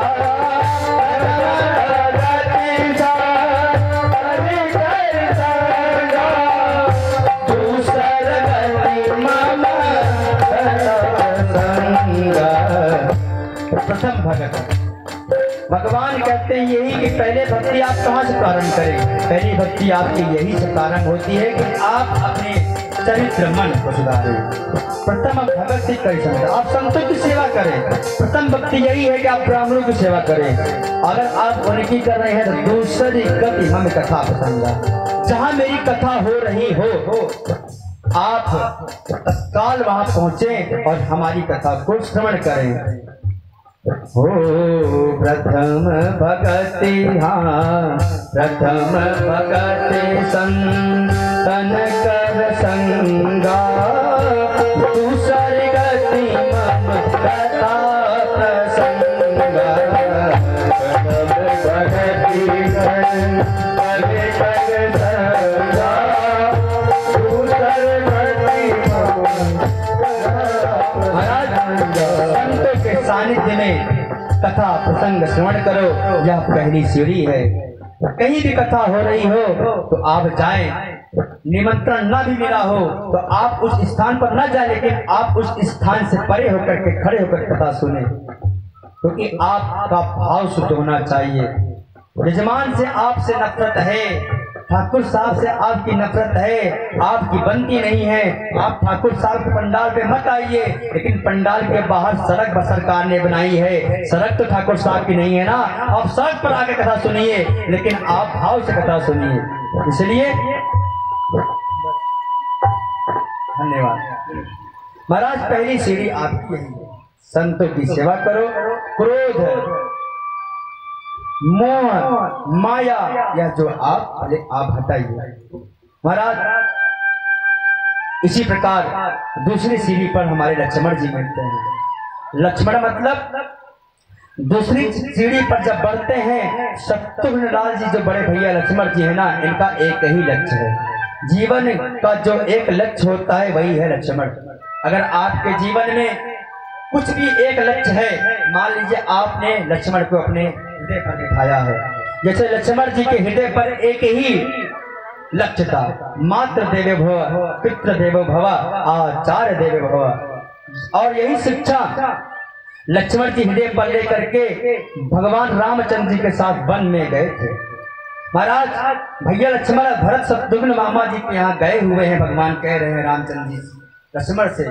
S1: प्रथम भगत, भगवान कहते हैं यही कि पहले भक्ति आप कहाँ से प्रारंभ करें? पहली भक्ति आपकी यही से प्रारंभ होती है कि आप अपने चरित्र मन को सुधारें। प्रथम भक्ति करी संत, आप संतों की सेवा करें। प्रथम भक्ति यही है कि आप ब्राह्मणों की सेवा करें। अगर आप उनकी कर रहे हैं तो दूसरी गति हमें कथा पसंद है। जहाँ मेरी कथा हो रही हो आप तत्काल वहां पहुंचे और हमारी कथा को श्रवण करें। हो प्रथम भगति, हाँ प्रथम भगति संतन कर संगा, दूसरी गति मम कथा प्रसंगा। प्रथम भगति संतन कर संगा, दूसरी गति संतों के सानिध्य में कथा प्रसंग श्रवण करो, यह पहली सीढ़ी है। कहीं भी कथा हो रही हो तो आप जाएं, निमंत्रण ना भी मिला हो तो आप उस स्थान पर ना जाए, लेकिन आप उस स्थान से परे होकर के खड़े होकर कथा सुने, क्योंकि आपका भाव शुद्ध होना चाहिए। यजमान से आपसे नफरत है, ठाकुर साहब से आपकी नफरत है, आपकी बनती नहीं है, आप ठाकुर साहब के पंडाल पे मत आइए, लेकिन पंडाल के बाहर सड़क सरकार ने बनाई है, सड़क तो ठाकुर साहब की नहीं है ना। आप सड़क पर आके कथा सुनिए, लेकिन आप भाव से कथा सुनिए। इसलिए धन्यवाद महाराज। पहली सीढ़ी आपकी है, संतों की सेवा करो। क्रोध, मोह, माया, या जो आप हटाइए महाराज। इसी प्रकार दूसरी सीढ़ी पर हमारे लक्ष्मण जी मिलते हैं। लक्ष्मण मतलब दूसरी सीढ़ी पर जब बढ़ते हैं, शत्रुघ्न लाल जी जो बड़े भैया लक्ष्मण जी है ना, इनका एक ही लक्ष्य है। जीवन का जो एक लक्ष्य होता है वही है लक्ष्मण। अगर आपके जीवन में कुछ भी एक लक्ष्य है, मान लीजिए आपने लक्ष्मण को अपने हृदय पर बिठाया है, जैसे लक्ष्मण जी के हृदय पर एक ही लक्ष्य था, मातृ देवो भव, पितृ देवो भव, आचार्य देवो भव। और यही शिक्षा लक्ष्मण जी हृदय पर लेकर के भगवान रामचंद्र जी के साथ वन में गए थे। महाराज भैया लक्ष्मण भरत शत्रुघ्न मामा जी के यहाँ गए हुए हैं। भगवान कह रहे हैं रामचंद्र जी लक्ष्मण से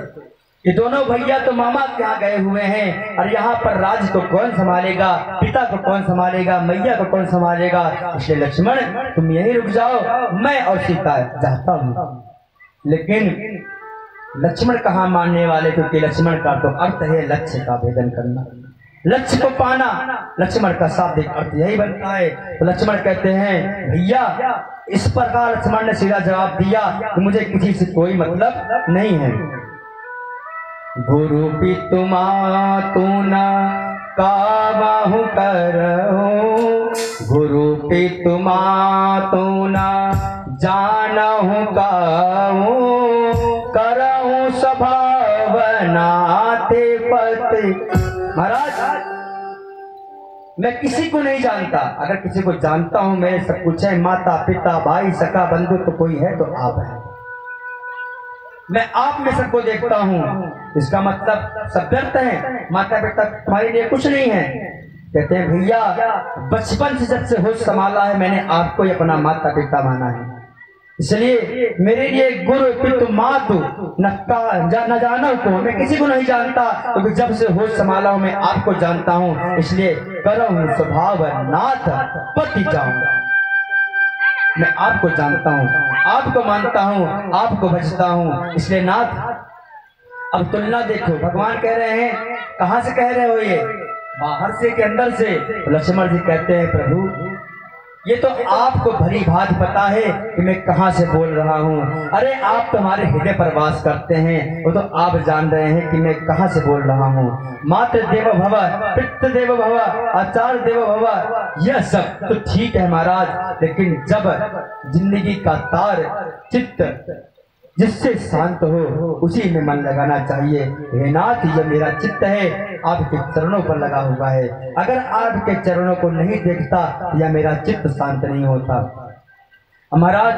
S1: कि दोनों भैया तो मामा के यहाँ गए हुए हैं, और यहाँ पर राज्य को कौन संभालेगा, पिता को कौन संभालेगा, मैया को कौन संभालेगा। इसलिए लक्ष्मण तुम यहीं रुक जाओ, मैं और सीता जाता हूँ। लेकिन लक्ष्मण कहाँ मानने वाले, क्योंकि लक्ष्मण का तो अर्थ है लक्ष्य का भेदन करना, लक्ष्य को पाना। लक्ष्मण का शाब्दिक अर्थ यही बनता है। तो लक्ष्मण कहते हैं भैया, इस प्रकार लक्ष्मण ने सीधा जवाब दिया कि मुझे किसी से कोई मतलब नहीं है। गुरु पितु मातु न काबहु करहु, गुरु पितु मातु न जानहु काहु, करहु स्वभाव नाते पति। महाराज मैं किसी को नहीं जानता, अगर किसी को जानता हूं मेरे सब कुछ है, माता पिता भाई सखा बंधु तो कोई है तो आप है। मैं आप में सबको देखता हूँ, इसका मतलब सब व्यर्थ है, माता पिता तुम्हारे लिए कुछ नहीं है। कहते हैं भैया बचपन से जब से होश संभाला है मैंने आपको ही अपना माता पिता माना है, इसलिए मेरे लिए गुरु पितु मातु न जानो को, मैं किसी को नहीं जानता, क्योंकि जब से होश संभाला हूं मैं आपको जानता हूं। इसलिए करहु स्वभाव नाथ पति जाऊं, मैं आपको जानता हूं, आपको मानता हूं, आपको भजता हूं। इसलिए नाथ अब तुलना देखो, भगवान कह रहे हैं कहां से कह रहे हो, ये बाहर से कि अंदर से। लक्ष्मण जी कहते हैं प्रभु ये तो आपको भली भांति पता है कि मैं कहां से बोल रहा हूं। अरे आप तो हमारे हृदय पर वास करते हैं, वो तो आप जान रहे हैं कि मैं कहां से बोल रहा हूं। मातृ देवो भव, पितृ देवो भव, आचार्य देवो भव, यह सब तो ठीक है महाराज, लेकिन जब जिंदगी का तार चित्त जिससे शांत हो उसी में मन लगाना चाहिए। हे नाथ ये मेरा चित्त है आपके चरणों पर लगा हुआ है, अगर आपके चरणों को नहीं देखता या मेरा चित्त शांत नहीं होता। महाराज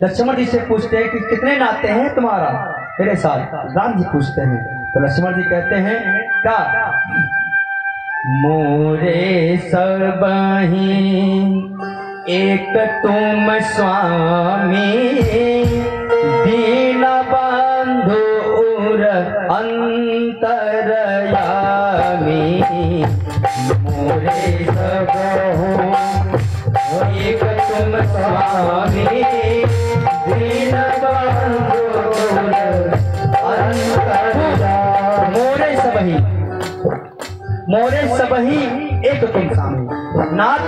S1: लक्ष्मण जी से पूछते हैं कि कितने नाते हैं तुम्हारा मेरे साथ, राम जी पूछते हैं। तो लक्ष्मण जी कहते हैं क्या, मोरे सबही एक तुम स्वामी, दीन बंधु उर अंतरयामी मोरे सब हो एक तुम स्वामी दीन बंधु उर अंतरयामी मोरे सबही एक तुम स्वामी। नाथ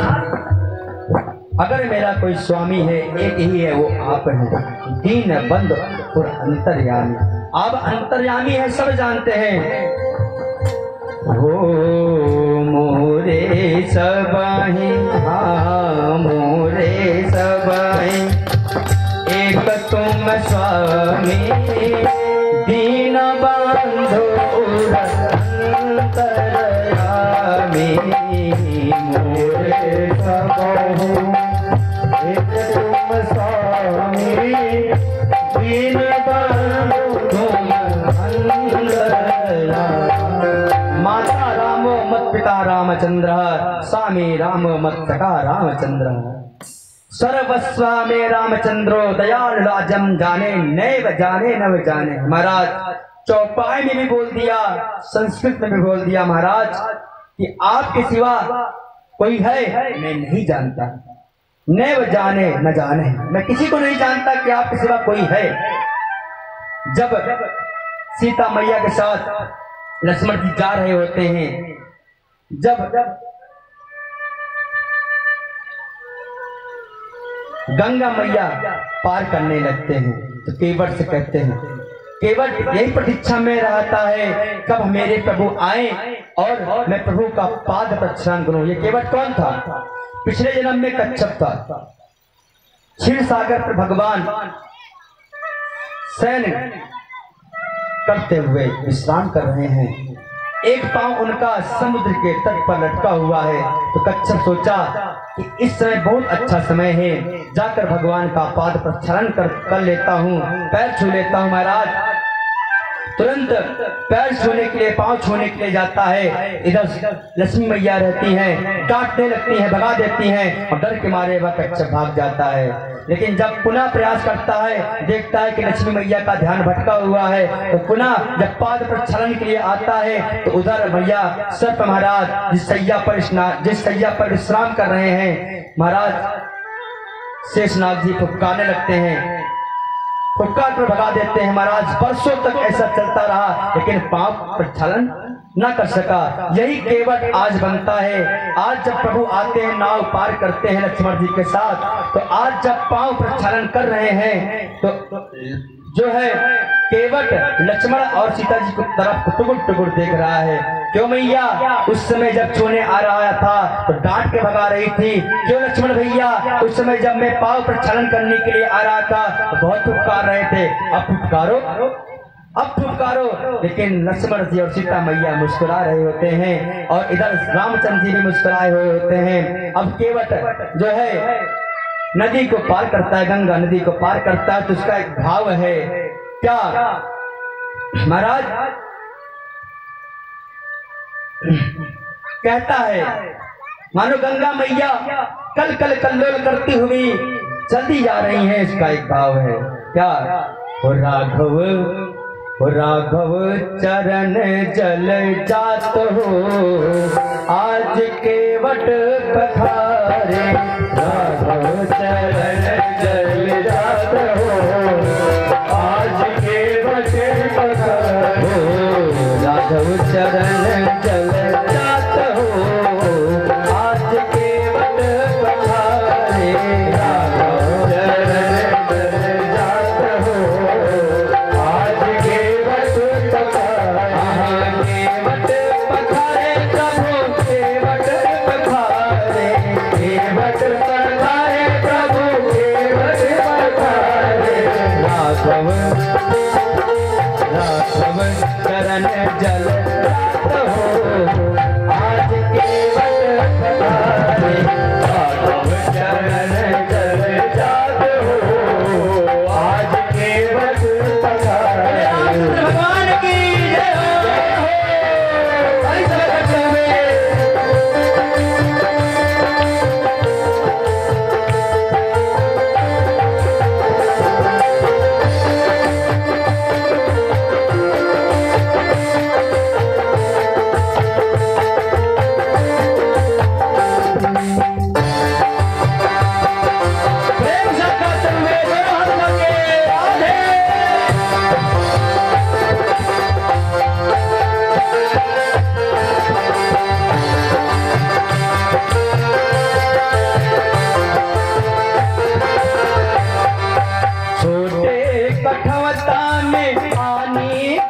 S1: अगर मेरा कोई स्वामी है एक ही है, वो आप हैं। दीन बंधु और अंतर्यामी, आप अंतर्यामी है, सब जानते हैं। हो मोरे सबही, हाँ मोरे सबही एक तुम स्वामी दीन बंधु और अंतर्यामी मोरे सबहु एक तुम स्वामी दीन बंधु तुम अंतर्यामी। माता रामो मत पिता रामचंद्र, स्वामी रामो मत सखा रामचंद्र। सर्वस्व में रामचंद्रो दयाल राजम जाने नैव जाने नव जाने। महाराज चौपाई में भी बोल दिया, संस्कृत में भी बोल दिया महाराज कि आपके सिवा कोई है मैं नहीं जानता। नैव जाने न जाने, मैं किसी को नहीं जानता कि आपके सिवा कोई है। जब सीता मैया के साथ लक्ष्मण जी जा रहे होते हैं, जब गंगा मैया पार करने लगते हैं तो केवट से कहते हैं, केवट यही प्रतीक्षा में रहता है कब मेरे प्रभु आए और मैं प्रभु का पाद प्रक्षालन करूं। ये केवट कौन था? पिछले जन्म में कच्छप था। क्षीर सागर पर भगवान शयन करते हुए विश्राम कर रहे हैं। एक पांव उनका समुद्र के तट पर लटका हुआ है तो कच्छप सोचा कि इस समय बहुत अच्छा समय है, जाकर भगवान का पाद प्रक्षालन कर लेता हूँ, पैर छू लेता हूँ। महाराज तुरंत पैर छूने के लिए, पांव छूने के लिए जाता है। इधर लक्ष्मी मैया रहती हैं, डांटने लगती हैं, भगा देती हैं और डर के मारे वह कच्छप भाग जाता है। लेकिन जब पुनः प्रयास करता है, देखता है कि लक्ष्मी मैया का ध्यान भटका हुआ है, तो पुनः जब पाद प्रक्षालन के लिए आता है तो उधर मैया सर्प महाराज जिस सैया पर विश्राम कर रहे हैं, महाराज शेषनाग जी फुफकारने लगते हैं, फुफकार कर भगा देते हैं। महाराज वर्षों तक ऐसा चलता रहा लेकिन पाप प्रक्षालन न कर सका। यही केवट आज बनता है। आज जब प्रभु आते हैं, नाव पार करते हैं लक्ष्मण जी के साथ, तो आज जब पांव प्रक्षालन कर रहे हैं तो जो है केवट लक्ष्मण और सीता जी की तरफ टुकुर टुकुर देख रहा है। क्यों मैया उस समय जब छूने आ रहा था तो डांट के भगा रही थी? क्यों लक्ष्मण भैया उस समय जब मैं पांव प्रक्षालन करने के लिए आ रहा था तो बहुत फुफकार रहे थे? अब फुफकारो। लेकिन लक्ष्मण जी और सीता मैया मुस्कुरा रहे होते हैं और इधर रामचंद्र जी भी मुस्कुराए हुए होते हैं। अब केवट जो है नदी को पार करता है, गंगा नदी को पार करता है तो उसका एक भाव है क्या महाराज? कहता है मानो गंगा मैया कल कल कल्लोल करती हुई जल्दी जा रही हैं, इसका एक भाव है क्या? हो राघव चरण जल जात हो आज केवट पधारे। राघव चरण जल जात हो आज केवट पधारे। राघव चरण जल जात हो आज केवट पधारे। राघव चरण जल जात हो आज केवट पधारे। केवट पधारे प्रभु केवट पधारे। केवट पधारे प्रभु केवट पधारे। राघव चरण जल जात हो आज केवट पधारे। राघव चरण जल जात हो आज केवट पधारे। भगवान की जय हो।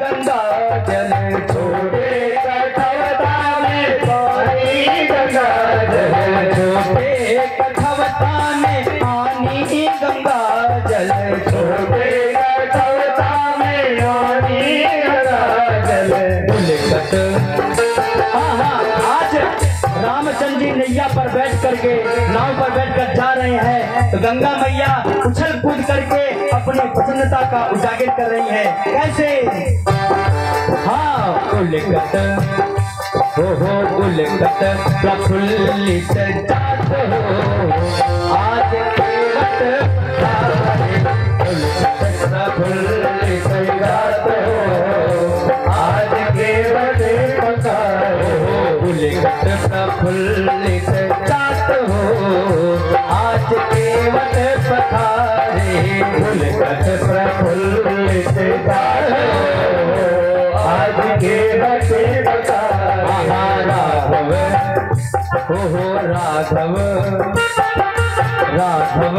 S1: गंगा जल छोटे कठवता में पानी गंगा जल छोटे कठवता में पानी गंगा जल छोटे कठवता में पानी गंगा जल उलकट। आज रामचंद्र जी नैया पर बैठ करके नाव पर बैठकर जा रहे हैं तो गंगा मैया उछल कूद करके अपनी प्रसन्नता का उजागर कर रही है। कैसे? हाँ, उलकट हो उलकट प्रफुल्लित जात हो आज केवट उलकट प्रफुल्लित जात हो आज केवट पधारे उलकट प्रफुल्लित जात हो आज केवट पधारे उलकट प्रफुल्लित जात हो आज केवट पधारे राघव हो राघव राघव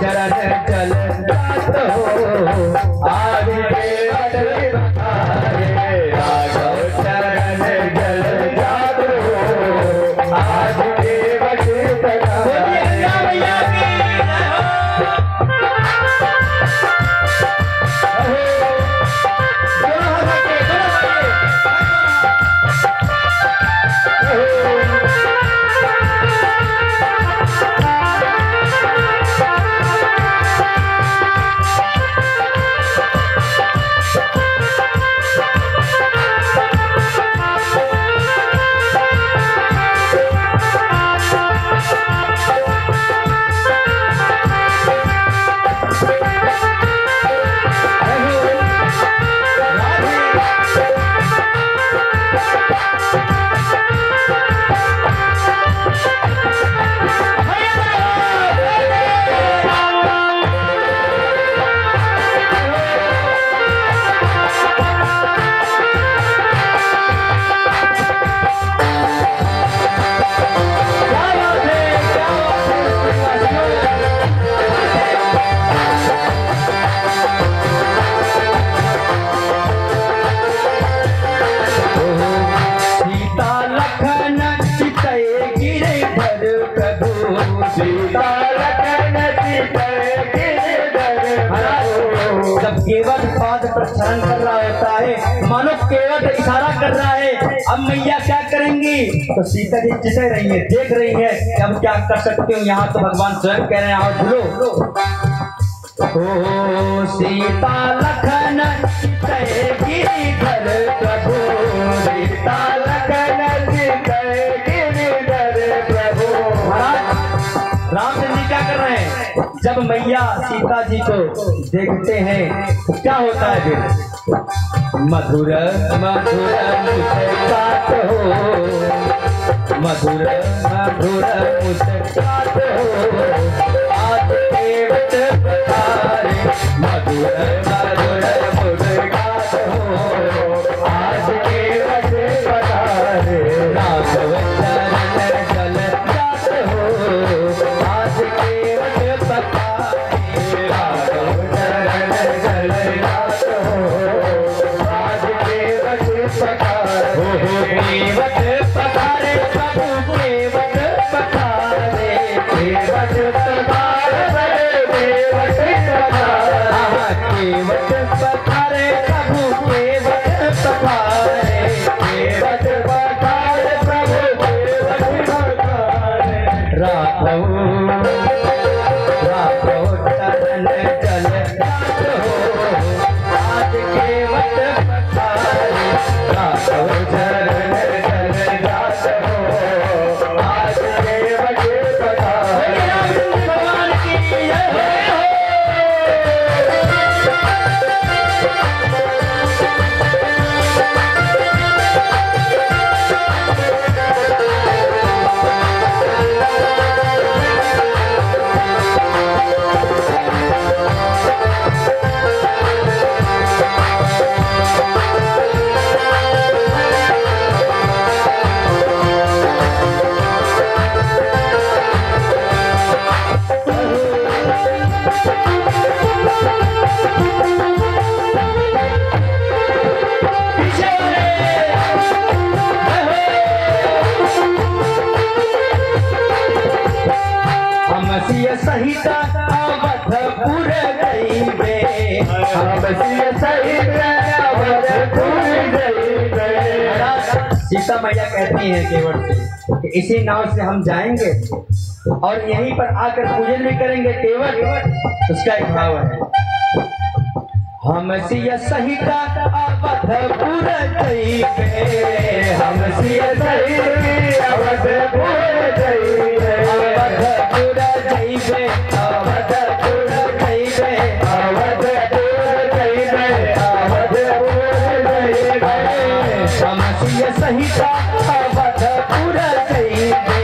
S1: चरण चल जात हो आज केवट पधारे राघव चरण चल जात हो आज केवट पधारे। जब केवट पाद प्रस्थान कर रहा होता है मानो केवट इशारा कर रहा है अब मैया क्या करेंगी तो सीता जी चिता रही है देख रही है कि अब क्या कर सकते हो। यहाँ तो भगवान स्वयं कह रहे हैं आओ झूलो ओ सीता लखन गिरिधर प्रभु सीता लखन गिरिधर प्रभु। महाराज रामचंद्र जी क्या कर रहे हैं जब मैया सीता जी को देखते हैं तो क्या होता है फिर मधुर मधुर मुस्कात हो मधुर मधुर मुस्कात हो आज केवट पधारे मधुर मधुर मुस्कात हो आज केवट पधारे राघव चरण चल जात हो आज केवट पधारे राघव चरण चल जात हो आज केवट पधारे केवट पधारे प्रभु केवट पधारे केवट पधारे केवट पधारे प्रभु केवट पधारे केवट पधारे प्रभु केवट पधारे राघव राघव चरण चल जात हो आज केवट पधारे राघव चरण चल जात हो आज केवट पधारे भगवान की जय हो। सीता मैया कहती हैं केवट से कि इसी नाव से हम जाएंगे और यहीं पर आकर पूजन भी करेंगे केवट। उसका एक भाव है, हम सिया सहिता अवधपुर जइबे, हम सिया सहिता अवधपुर जइबे, अवधपुर जइबे, अवधपुर जइबे, अवधपुर जइबे, अवधपुर जइबे, हम सिया सहिता अवधपुर जइबे,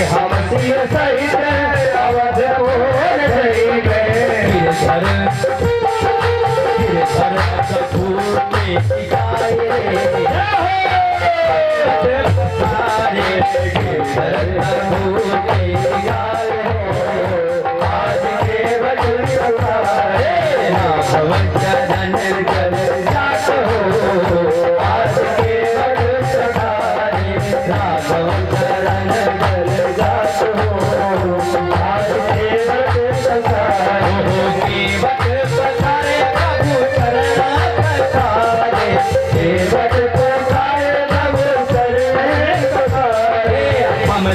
S1: हम सिया सहिता अवधपुर जइबे।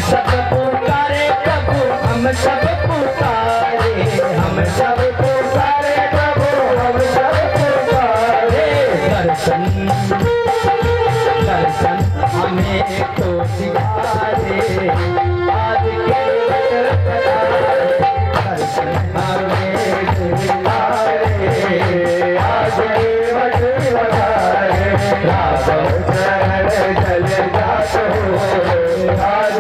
S1: सब पुकारे प्रभु, हम सब पुकारे, हम सब पुकारे प्रभु, हम सब पुकारे। दर्शन दर्शन हमें तो दिखारे, आज के दर्शन हमें दिखारे, आज के दिखारे। राघव चरण चल जात हो, आज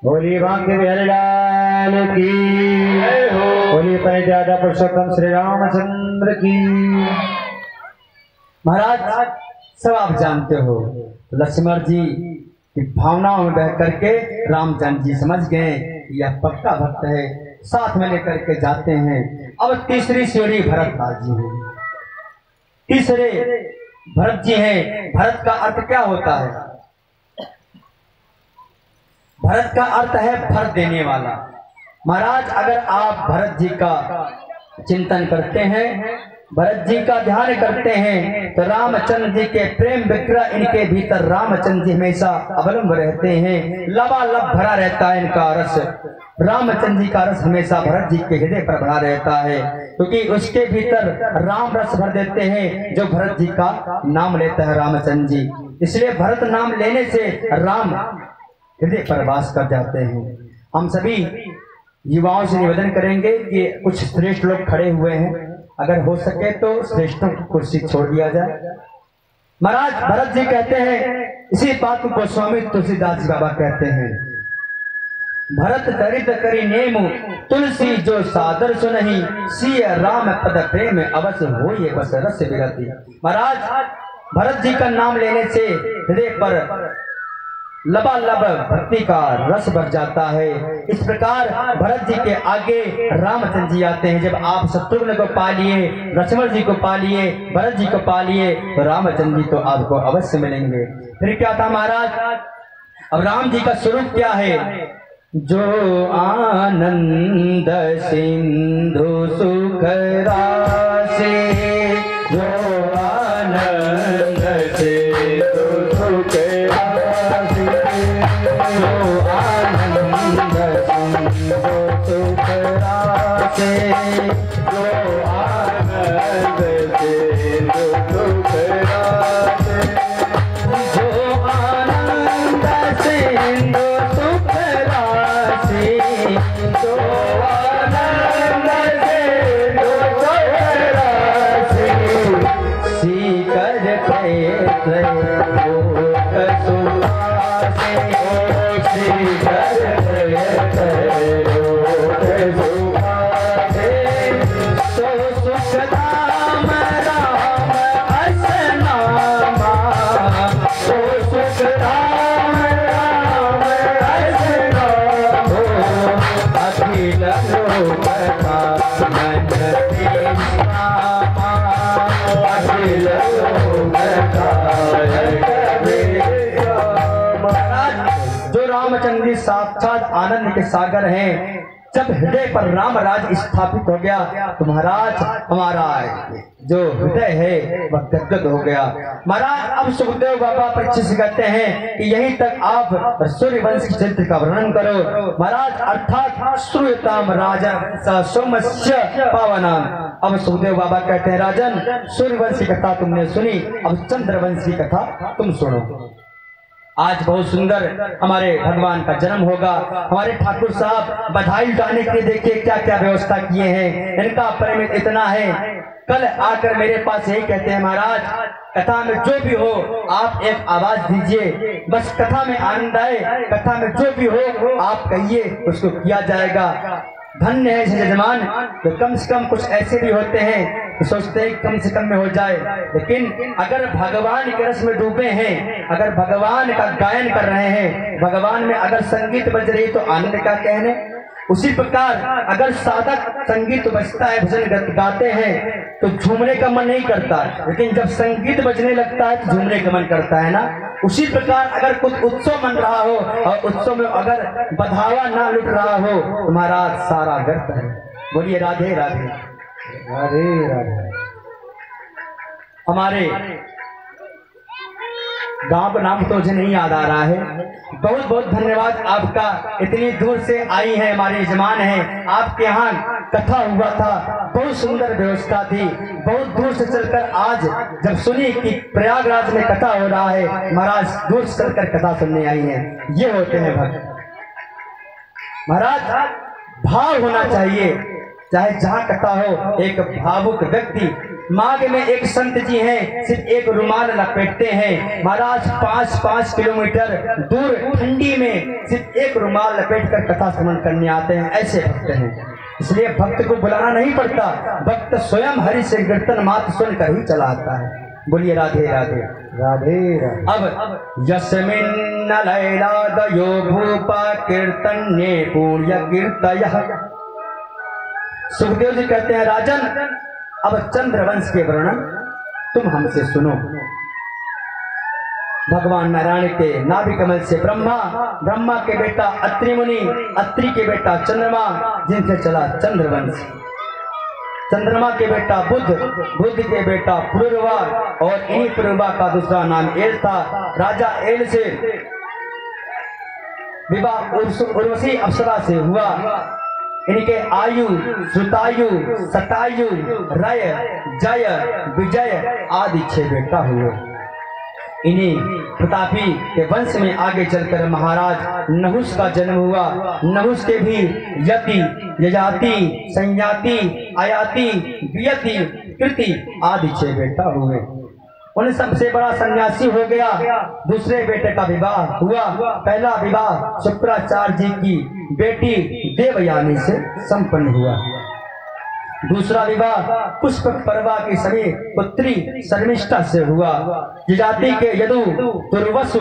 S1: बोली भाग्य बिहारी लाल की, बोली परिजादा पुरुषोत्तम श्री रामचंद्र की। महाराज सब आप जानते हो, लक्ष्मण जी की भावनाओं में बह करके रामचंद्र जी समझ गए यह पक्का भक्त है, साथ में लेकर के जाते हैं। अब तीसरी सीढ़ी भरतलाल जी है, तीसरे भरत जी हैं। भरत का अर्थ क्या होता है? भरत का अर्थ है फल देने वाला। महाराज अगर आप भरत जी का चिंतन करते हैं, भरत जी का ध्यान करते हैं, तो रामचंद्र जी के प्रेम विक्रय इनके भीतर रामचंद्र जी हमेशा अवलंब रहते हैं। लबालब भरा रहता है इनका रस, रामचंद्र जी का रस हमेशा भरत जी के हृदय पर भरा रहता है, क्योंकि उसके भीतर राम रस भर देते हैं जो भरत जी का नाम लेता है रामचंद्र जी। इसलिए भरत नाम लेने से राम हृदय पर वास कर जाते हैं। हम सभी युवाओं से निवेदन करेंगे कि कुछ श्रेष्ठ लोग खड़े हुए हैं, अगर हो सके तो श्रेष्ठों की कुर्सी छोड़ दिया जाए। महाराज भरत जी कहते हैं, इसी बात को स्वामी तुलसीदास जी बाबा कहते हैं, भरत चरित करी नेमु तुलसी जो सादर सुनहि, सिय राम पद प्रेम अवश्य होइए बस रस विरति। महाराज भरत जी का नाम लेने से हृदय पर लबालब भक्ति का रस भर जाता है। इस प्रकार भरत जी के आगे रामचंद्र जी आते हैं। जब आप शत्रुघ्न को पा लिए, लक्ष्मण जी को पा लिए, भरत जी को पा लिए, तो रामचंद्र जी तो आपको अवश्य मिलेंगे। फिर क्या था महाराज? अब राम जी का स्वरूप क्या है? जो आनंद सिंधु सुख राशि, जो आनंद सिंधु सुख राशि, जो आनंद सिंधु सुख राशि, जो आनंद सिंधु सुख राशि, जो आनंद सिंधु सुख राशि, जो आनंद सिंधु सुख जो रामचंद्र जी साक्षात आनंद के सागर हैं, जब हृदय पर राम राज स्थापित हो गया तो महाराज हमारा जो हृदय है वह गदगद हो गया। महाराज अब सुखदेव बाबा परीक्षित से कहते हैं कि यहीं तक आप सूर्यवंश के चरित्र का वर्णन करो। महाराज अर्थात सूर्यताम राजन सोमस्य पावनाम। अब सुखदेव बाबा कहते हैं राजन, सूर्यवंश की कथा तुमने सुनी, अब चंद्रवंश की कथा तुम सुनो। आज बहुत सुंदर हमारे भगवान का जन्म होगा। हमारे ठाकुर साहब बधाई लुटाने के लिए देखिए क्या क्या व्यवस्था किए हैं। इनका प्रेम इतना है, कल आकर मेरे पास यही कहते हैं महाराज कथा में जो भी हो आप एक आवाज दीजिए, बस कथा में आनंद आए, कथा में जो भी हो आप कहिए, उसको किया जाएगा। धन्य है यजमान, तो कम से कम कुछ ऐसे भी होते हैं तो सोचते हैं कम से कम में हो जाए, लेकिन अगर भगवान के रस में डूबे हैं, अगर भगवान का गायन कर रहे हैं, भगवान में अगर संगीत बज रही तो आनंद का कहने। उसी प्रकार अगर साधक संगीत बजता है, भजन गाते हैं तो झूमने का मन नहीं करता, लेकिन जब संगीत बजने लगता है तो झूमने का मन करता है ना। उसी प्रकार अगर कुछ उत्सव मन रहा हो और उत्सव में अगर बधावा ना लुट रहा हो तो महाराज सारा व्यर्थ है। बोलिए राधे राधे
S2: राधे राधे।
S1: हमारे गांव का नाम तो मुझे नहीं याद आ रहा है। बहुत बहुत धन्यवाद आपका, इतनी दूर से आई है, हमारे यजमान हैं, आपके यहाँ कथा हुआ था, बहुत सुंदर व्यवस्था थी। बहुत दूर से चलकर आज जब सुनी कि प्रयागराज में कथा हो रहा है, महाराज दूर से चलकर कथा सुनने आई हैं। ये होते हैं भक्त। महाराज भाव होना चाहिए, चाहे जहाँ कथा हो। एक भावुक व्यक्ति, माघ में एक संत जी हैं, सिर्फ एक रुमाल लपेटते हैं। महाराज 5-5 किलोमीटर दूर ठंडी में सिर्फ एक रुमाल लपेटकर कथा श्रवण करने आते हैं। ऐसे भक्त हैं, इसलिए भक्त को बुलाना नहीं पड़ता, भक्त स्वयं हरि से कीर्तन मात्र सुनकर ही चला आता है। बोलिए राधे राधे
S2: राधे राधे।
S1: अब यस्मिन् लैलादयो भूपा कीर्तन्ये पुण्य कीर्तयः। सुखदेव जी कहते हैं राजन, अब चंद्रवंश के वर्णन तुम हमसे सुनो। भगवान नारायण के नाभि कमल से ब्रह्मा, ब्रह्मा के बेटा अत्रि मुनि, अत्रि के बेटा चंद्रमा, जिनसे चला चंद्रवंश। चंद्रमा के बेटा बुध, बुध के बेटा पुरुरवा, और इन्हीं पुरुरवा का दूसरा नाम एल था। राजा एल से विवाह उर्वशी अप्सरा से हुआ। इनके आयु, श्रुतायु, सतायु, रय, जय, विजय आदि 6 बेटा हुए। इन्हीं प्रतापी के वंश में आगे चलकर महाराज नहुष का जन्म हुआ। नहुष के भी यति, यजाति, संयाति, आयाति, वियति, कृति आदि 6 बेटा हुए। उन्हें सबसे बड़ा सन्यासी हो गया। दूसरे बेटे का विवाह हुआ। पहला विवाह शुक्राचार्य जी की बेटी देवयानी से संपन्न हुआ। दूसरा विवाह पुष्प पर्वा की सभी पुत्री शर्मिष्ठा से हुआ। यजाति के यदु, दुर्वसु,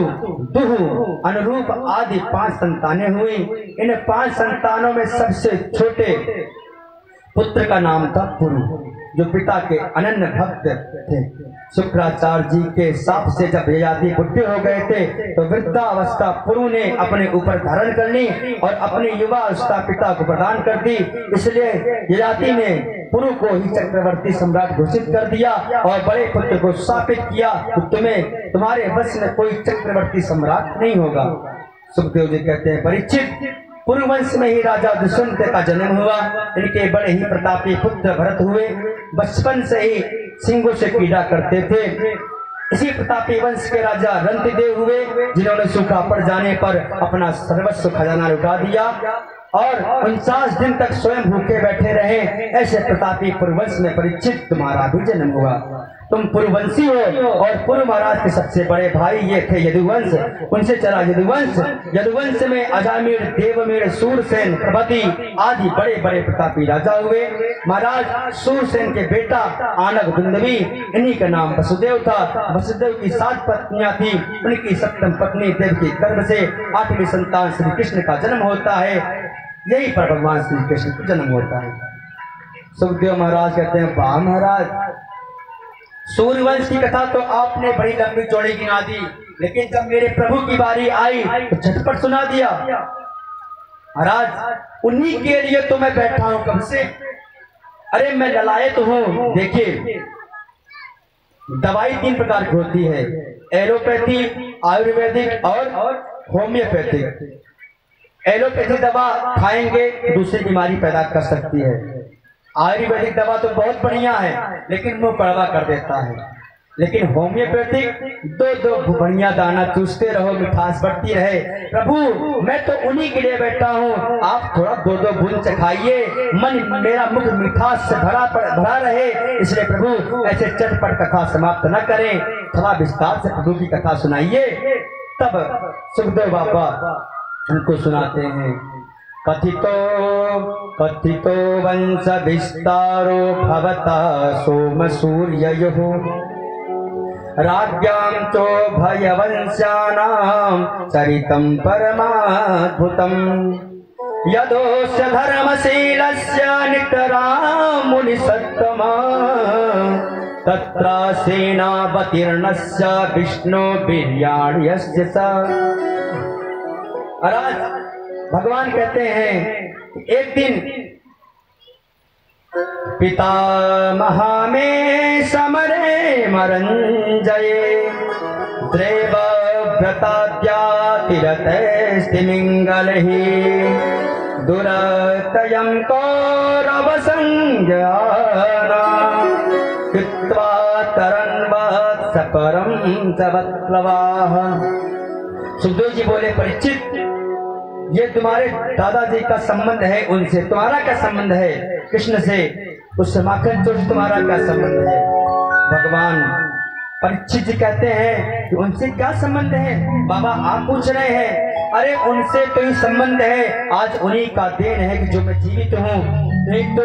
S1: दुहु, अनुरूप आदि 5 संतानें हुई। इन 5 संतानों में सबसे छोटे पुत्र का नाम था पुरु, जो पिता के अनन्य भक्त थे। शुक्राचार्य जी के शाप से जब यजाति बुढ़े हो गए थे तो वृद्धावस्था पुरु ने अपने ऊपर धारण कर ली और अपनी युवावस्था पिता को प्रदान कर दी। इसलिए यजाति ने पुरु को ही चक्रवर्ती सम्राट घोषित कर दिया और बड़े पुत्र को शापित किया कि तुम्हें, तुम्हारे वंश में कोई चक्रवर्ती सम्राट नहीं होगा। सुखदेव जी कहते हैं परीक्षित, पुरुवंश में ही राजा दुष्यंत का जन्म हुआ। इनके बड़े ही प्रतापी पुत्र भरत हुए। बचपन से ही सिंहों से पीड़ा करते थे। इसी प्रतापी वंश के राजा रंतिदेव हुए, जिन्होंने सूखा पड़ जाने पर अपना सर्वस्व खजाना लुटा दिया और 49 दिन तक स्वयं भूखे बैठे रहे। ऐसे प्रतापी पुरुवंश में परीक्षित तुम्हारा भी जन्म हुआ। तुम पुरुवंशी हो और पुरु महाराज के सबसे बड़े भाई ये थे यदुवंश, उनसे चला यदुवंश। यदुवंश में अजामिल, देवमीर, सूरसेन, प्रभृति आदि बड़े बड़े प्रतापी राजा हुए। महाराज सूरसेन के बेटा आनक दुंदवी, इन्हीं का नाम वसुदेव था। वसुदेव की 7 पत्नियां थी। उनकी 7वीं पत्नी देव की गर्भ से 8वीं संतान श्री कृष्ण का जन्म होता है। यही पर भगवान श्री कृष्ण का जन्म होता है। सुखदेव महाराज कहते हैं, वाह महाराज, सूर्यवंश की कथा तो आपने बड़ी लंबी चौड़ी गिना दी, लेकिन जब मेरे प्रभु की बारी आई तो झटपट सुना दिया। महाराज उन्हीं के लिए तो मैं बैठा हूं कब से। अरे मैं ललायत हूं। देखिए, दवाई 3 प्रकार की होती है, एलोपैथी, आयुर्वेदिक और होम्योपैथिक। एलोपैथिक दवा खाएंगे दूसरी बीमारी पैदा कर सकती है। आयुर्वेदिक दवा तो बहुत बढ़िया है लेकिन मुंह कड़वा कर देता है। लेकिन होम्योपैथिक 2 बढ़िया दाना चूसते रहो, मिठास बढ़ती रहे। प्रभु मैं तो उन्हीं के लिए बैठा हूँ, आप थोड़ा 2 बूंद चखाइए, मन मेरा मुख मिठास से भरा रहे। इसलिए प्रभु ऐसे चटपट कथा समाप्त न करें, थोड़ा विस्तार से प्रभु की कथा सुनाइए। तब सुखदेव बाबा उनको सुनाते हैं, कथितो वंश विस्तारो भवता सोम सूर्ययोः राज्ञां चो भयवंशानां चरितं परमाद्भुतं यदोस्य धर्मशीलस्य नितरां मुनिसत्तमा तत्र सेनावतीर्णस्य विष्णु वीर्याण्यस्य स। भगवान कहते हैं एक दिन पितामह में समरे मरंजये द्रेव व्रताद्यातिरतस्तिमिंगलहि दुरतयं कौरव संज्ञाना कृत्वा तरन्वत् सकरं च वक्लवाः। सुखदेव जी बोले, परीक्षित ये तुम्हारे दादाजी का संबंध है उनसे, तुम्हारा क्या संबंध है कृष्ण से, उस माखन चोर से तुम्हारा क्या संबंध है। भगवान परीक्षित जी कहते हैं कि उनसे क्या संबंध है। बाबा आप पूछ रहे हैं, अरे उनसे तो ही संबंध है, आज उन्हीं का देन है कि जो मैं जीवित हूँ। नहीं तो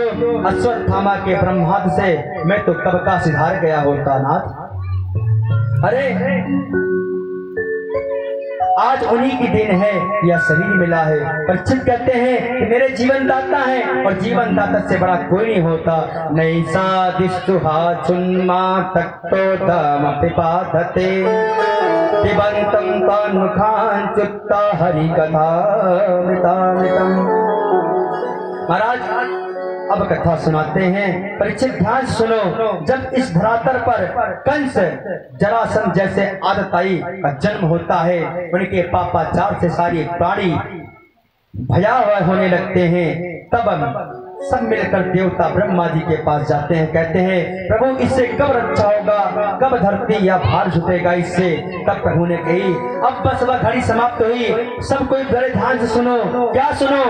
S1: अश्वत्थामा के ब्रह्मास्त्र से मैं तो कब का सिधार गया होता नाथ। अरे आज उन्हीं की देन है, यह शरीर मिला है। परीक्षित कहते हैं कि मेरे जीवन दाता है और जीवन दाता से बड़ा कोई नहीं होता। नैसा दिष्टुहा चुन्मा तक्तो दम पिपाधते पिबंतम तन्मुखान चुत्ता हरि कथा मृतामृतम। महाराज अब कथा सुनाते हैं, परीक्षित ध्यान सुनो। जब इस धरातल पर कंस जरासंध जैसे आदताई का जन्म होता है, उनके पापाचार से सारी प्राणी भयावह होने लगते हैं। तब सब मिलकर देवता ब्रह्मा जी के पास जाते हैं, कहते हैं प्रभु इससे कब रक्षा होगा, कब धरती या भार झुकेगा इससे। तब प्रभु ने कही अब बस वह घड़ी समाप्त हुई, सब कोई बड़े ध्यान से सुनो। क्या सुनो?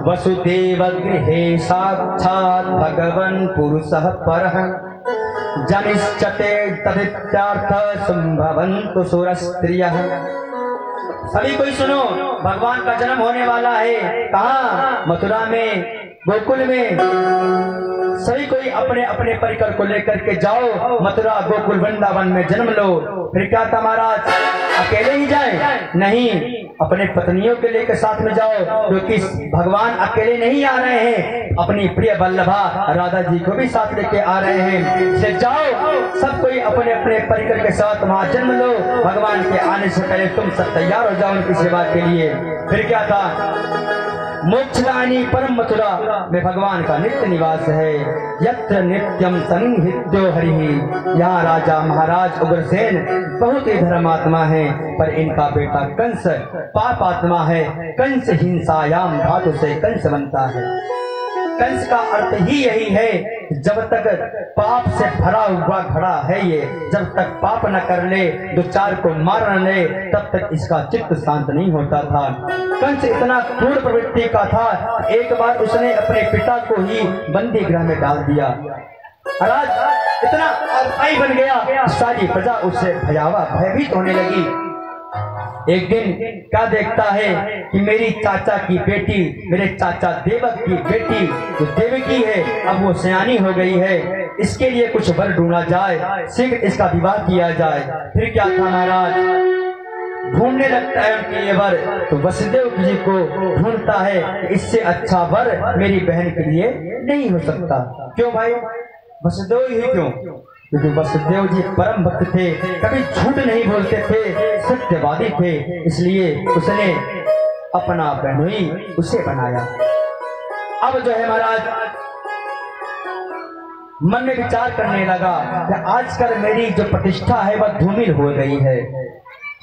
S1: वसुदेव गृहे साक्षात् भगवन् पुरुषः परः जनिष्ठते तदित्यार्थ संभवन्तु सुरस्त्रियः। सभी कोई सुनो, भगवान का जन्म होने वाला है। कहाँ? मथुरा में, गोकुल में। सभी कोई अपने अपने परिकर को लेकर के जाओ, मथुरा गोकुल वृंदावन में जन्म लो। फिर क्या था महाराज, अकेले ही जाए? नहीं, अपने पत्नियों के लेकर साथ में जाओ, क्योंकि भगवान अकेले नहीं आ रहे हैं, अपनी प्रिय वल्लभा राधा जी को भी साथ लेके आ रहे हैं। से जाओ, सब कोई अपने अपने परिकर के साथ वहां जन्म लो। भगवान के आने से पहले तुम सब तैयार हो जाओ उनकी सेवा के लिए। फिर क्या था? मोक्षदायिनी परम मथुरा में भगवान का नित्य निवास है। यत्र नित्यम संहित्यो हरिः। यहाँ राजा महाराज उग्रसेन बहुत ही धर्मात्मा है, पर इनका बेटा कंस पाप आत्मा है। कंस हिंसायाम धातु से कंस बनता है। कंस का अर्थ ही यही है, जब तक पाप से भरा हुआ घड़ा है ये, जब तक पाप न कर ले, दो चार को मार न ले, तब तक इसका चित्त शांत नहीं होता था। कंस इतना क्रूर प्रवृत्ति का था, एक बार उसने अपने पिता को ही बंदी गृह में डाल दिया। महाराज इतना अस्थायी बन गया, सारी प्रजा उससे भयभीत होने लगी। एक दिन क्या देखता है कि मेरी चाचा की बेटी, मेरे चाचा देवक की बेटी जो देवकी है, अब वो सयानी हो गई है, इसके लिए कुछ वर ढूंढा जाए, शीघ्र इसका विवाह किया जाए। फिर क्या था महाराज, ढूंढने लगता है उनके ये वर, तो वसुदेव जी को ढूंढता है, इससे अच्छा वर मेरी बहन के लिए नहीं हो सकता। क्यों भाई? वसुदेव ही क्यों? क्योंकि वसुदेव जी परम भक्त थे, कभी झूठ नहीं बोलते थे, सत्यवादी थे, इसलिए उसने अपना बहनोई उसे बनाया। अब जो है महाराज मन में विचार करने लगा कि आजकल मेरी जो प्रतिष्ठा है वह धूमिल हो गई है,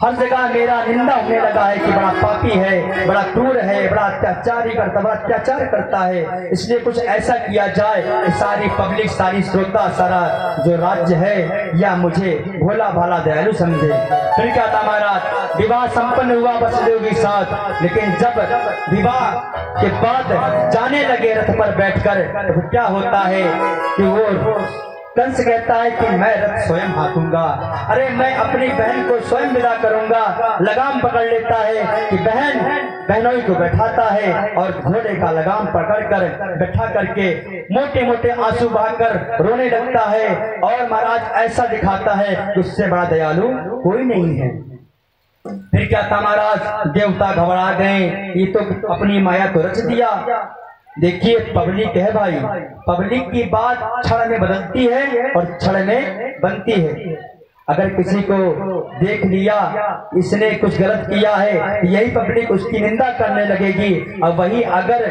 S1: हर जगह मेरा निंदा होने लगा है कि बड़ा पापी है, बड़ा क्रूर है, बड़ा अत्याचार करता है। इसलिए कुछ ऐसा किया जाए कि सारी पब्लिक, सारी श्रोता, सारा जो राज्य है या मुझे भोला भाला दयालु समझे। फिर क्या था महाराज? विवाह संपन्न हुआ वसुदेव के साथ, लेकिन जब विवाह के बाद जाने लगे रथ पर बैठकर, तो क्या होता है कि वो कंस कहता है कि मैं रथ स्वयं हाँकूंगा, अरे मैं अपनी बहन को स्वयं विदा करूंगा। लगाम पकड़ लेता है कि बहनोई को बैठाता है और घोड़े का लगाम पकड़कर बैठा करके मोटे मोटे आंसू बहाकर रोने लगता है। और महाराज ऐसा दिखाता है कि उससे बड़ा दयालु कोई नहीं है। फिर क्या था महाराज? देवता घबरा गए, ये तो अपनी माया को रच दिया। देखिए पब्लिक है भाई, पब्लिक की बात क्षण में बदलती है और क्षण में बनती है। अगर किसी को देख लिया इसने कुछ गलत किया है, यही पब्लिक उसकी निंदा करने लगेगी, और वही अगर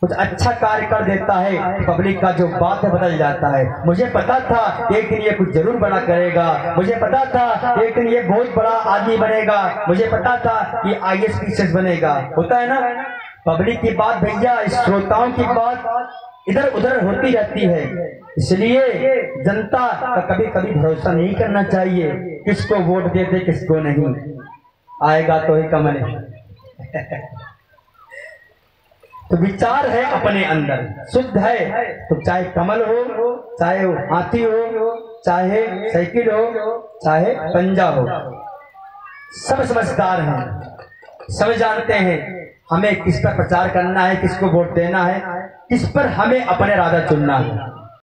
S1: कुछ अच्छा कार्य कर देता है, पब्लिक का जो बात है बदल जाता है। मुझे पता था एक दिन ये कुछ जरूर बड़ा करेगा, मुझे पता था एक दिन ये बहुत बड़ा आदमी बनेगा, मुझे पता था कि IAS PCS बनेगा। होता है ना, पब्लिक की बात भैया, श्रोताओं की बात इधर उधर होती रहती है। इसलिए जनता का कभी कभी भरोसा नहीं करना चाहिए, किसको वोट देते किसको नहीं। आएगा तो ही कमल। तो विचार है अपने अंदर, शुद्ध है तो चाहे कमल हो, चाहे हाथी हो, चाहे साइकिल हो, चाहे पंजा हो, सब समझदार हैं, सब जानते हैं हमें किस पर प्रचार करना है, किसको वोट देना है, किस पर हमें अपने राजा चुनना है।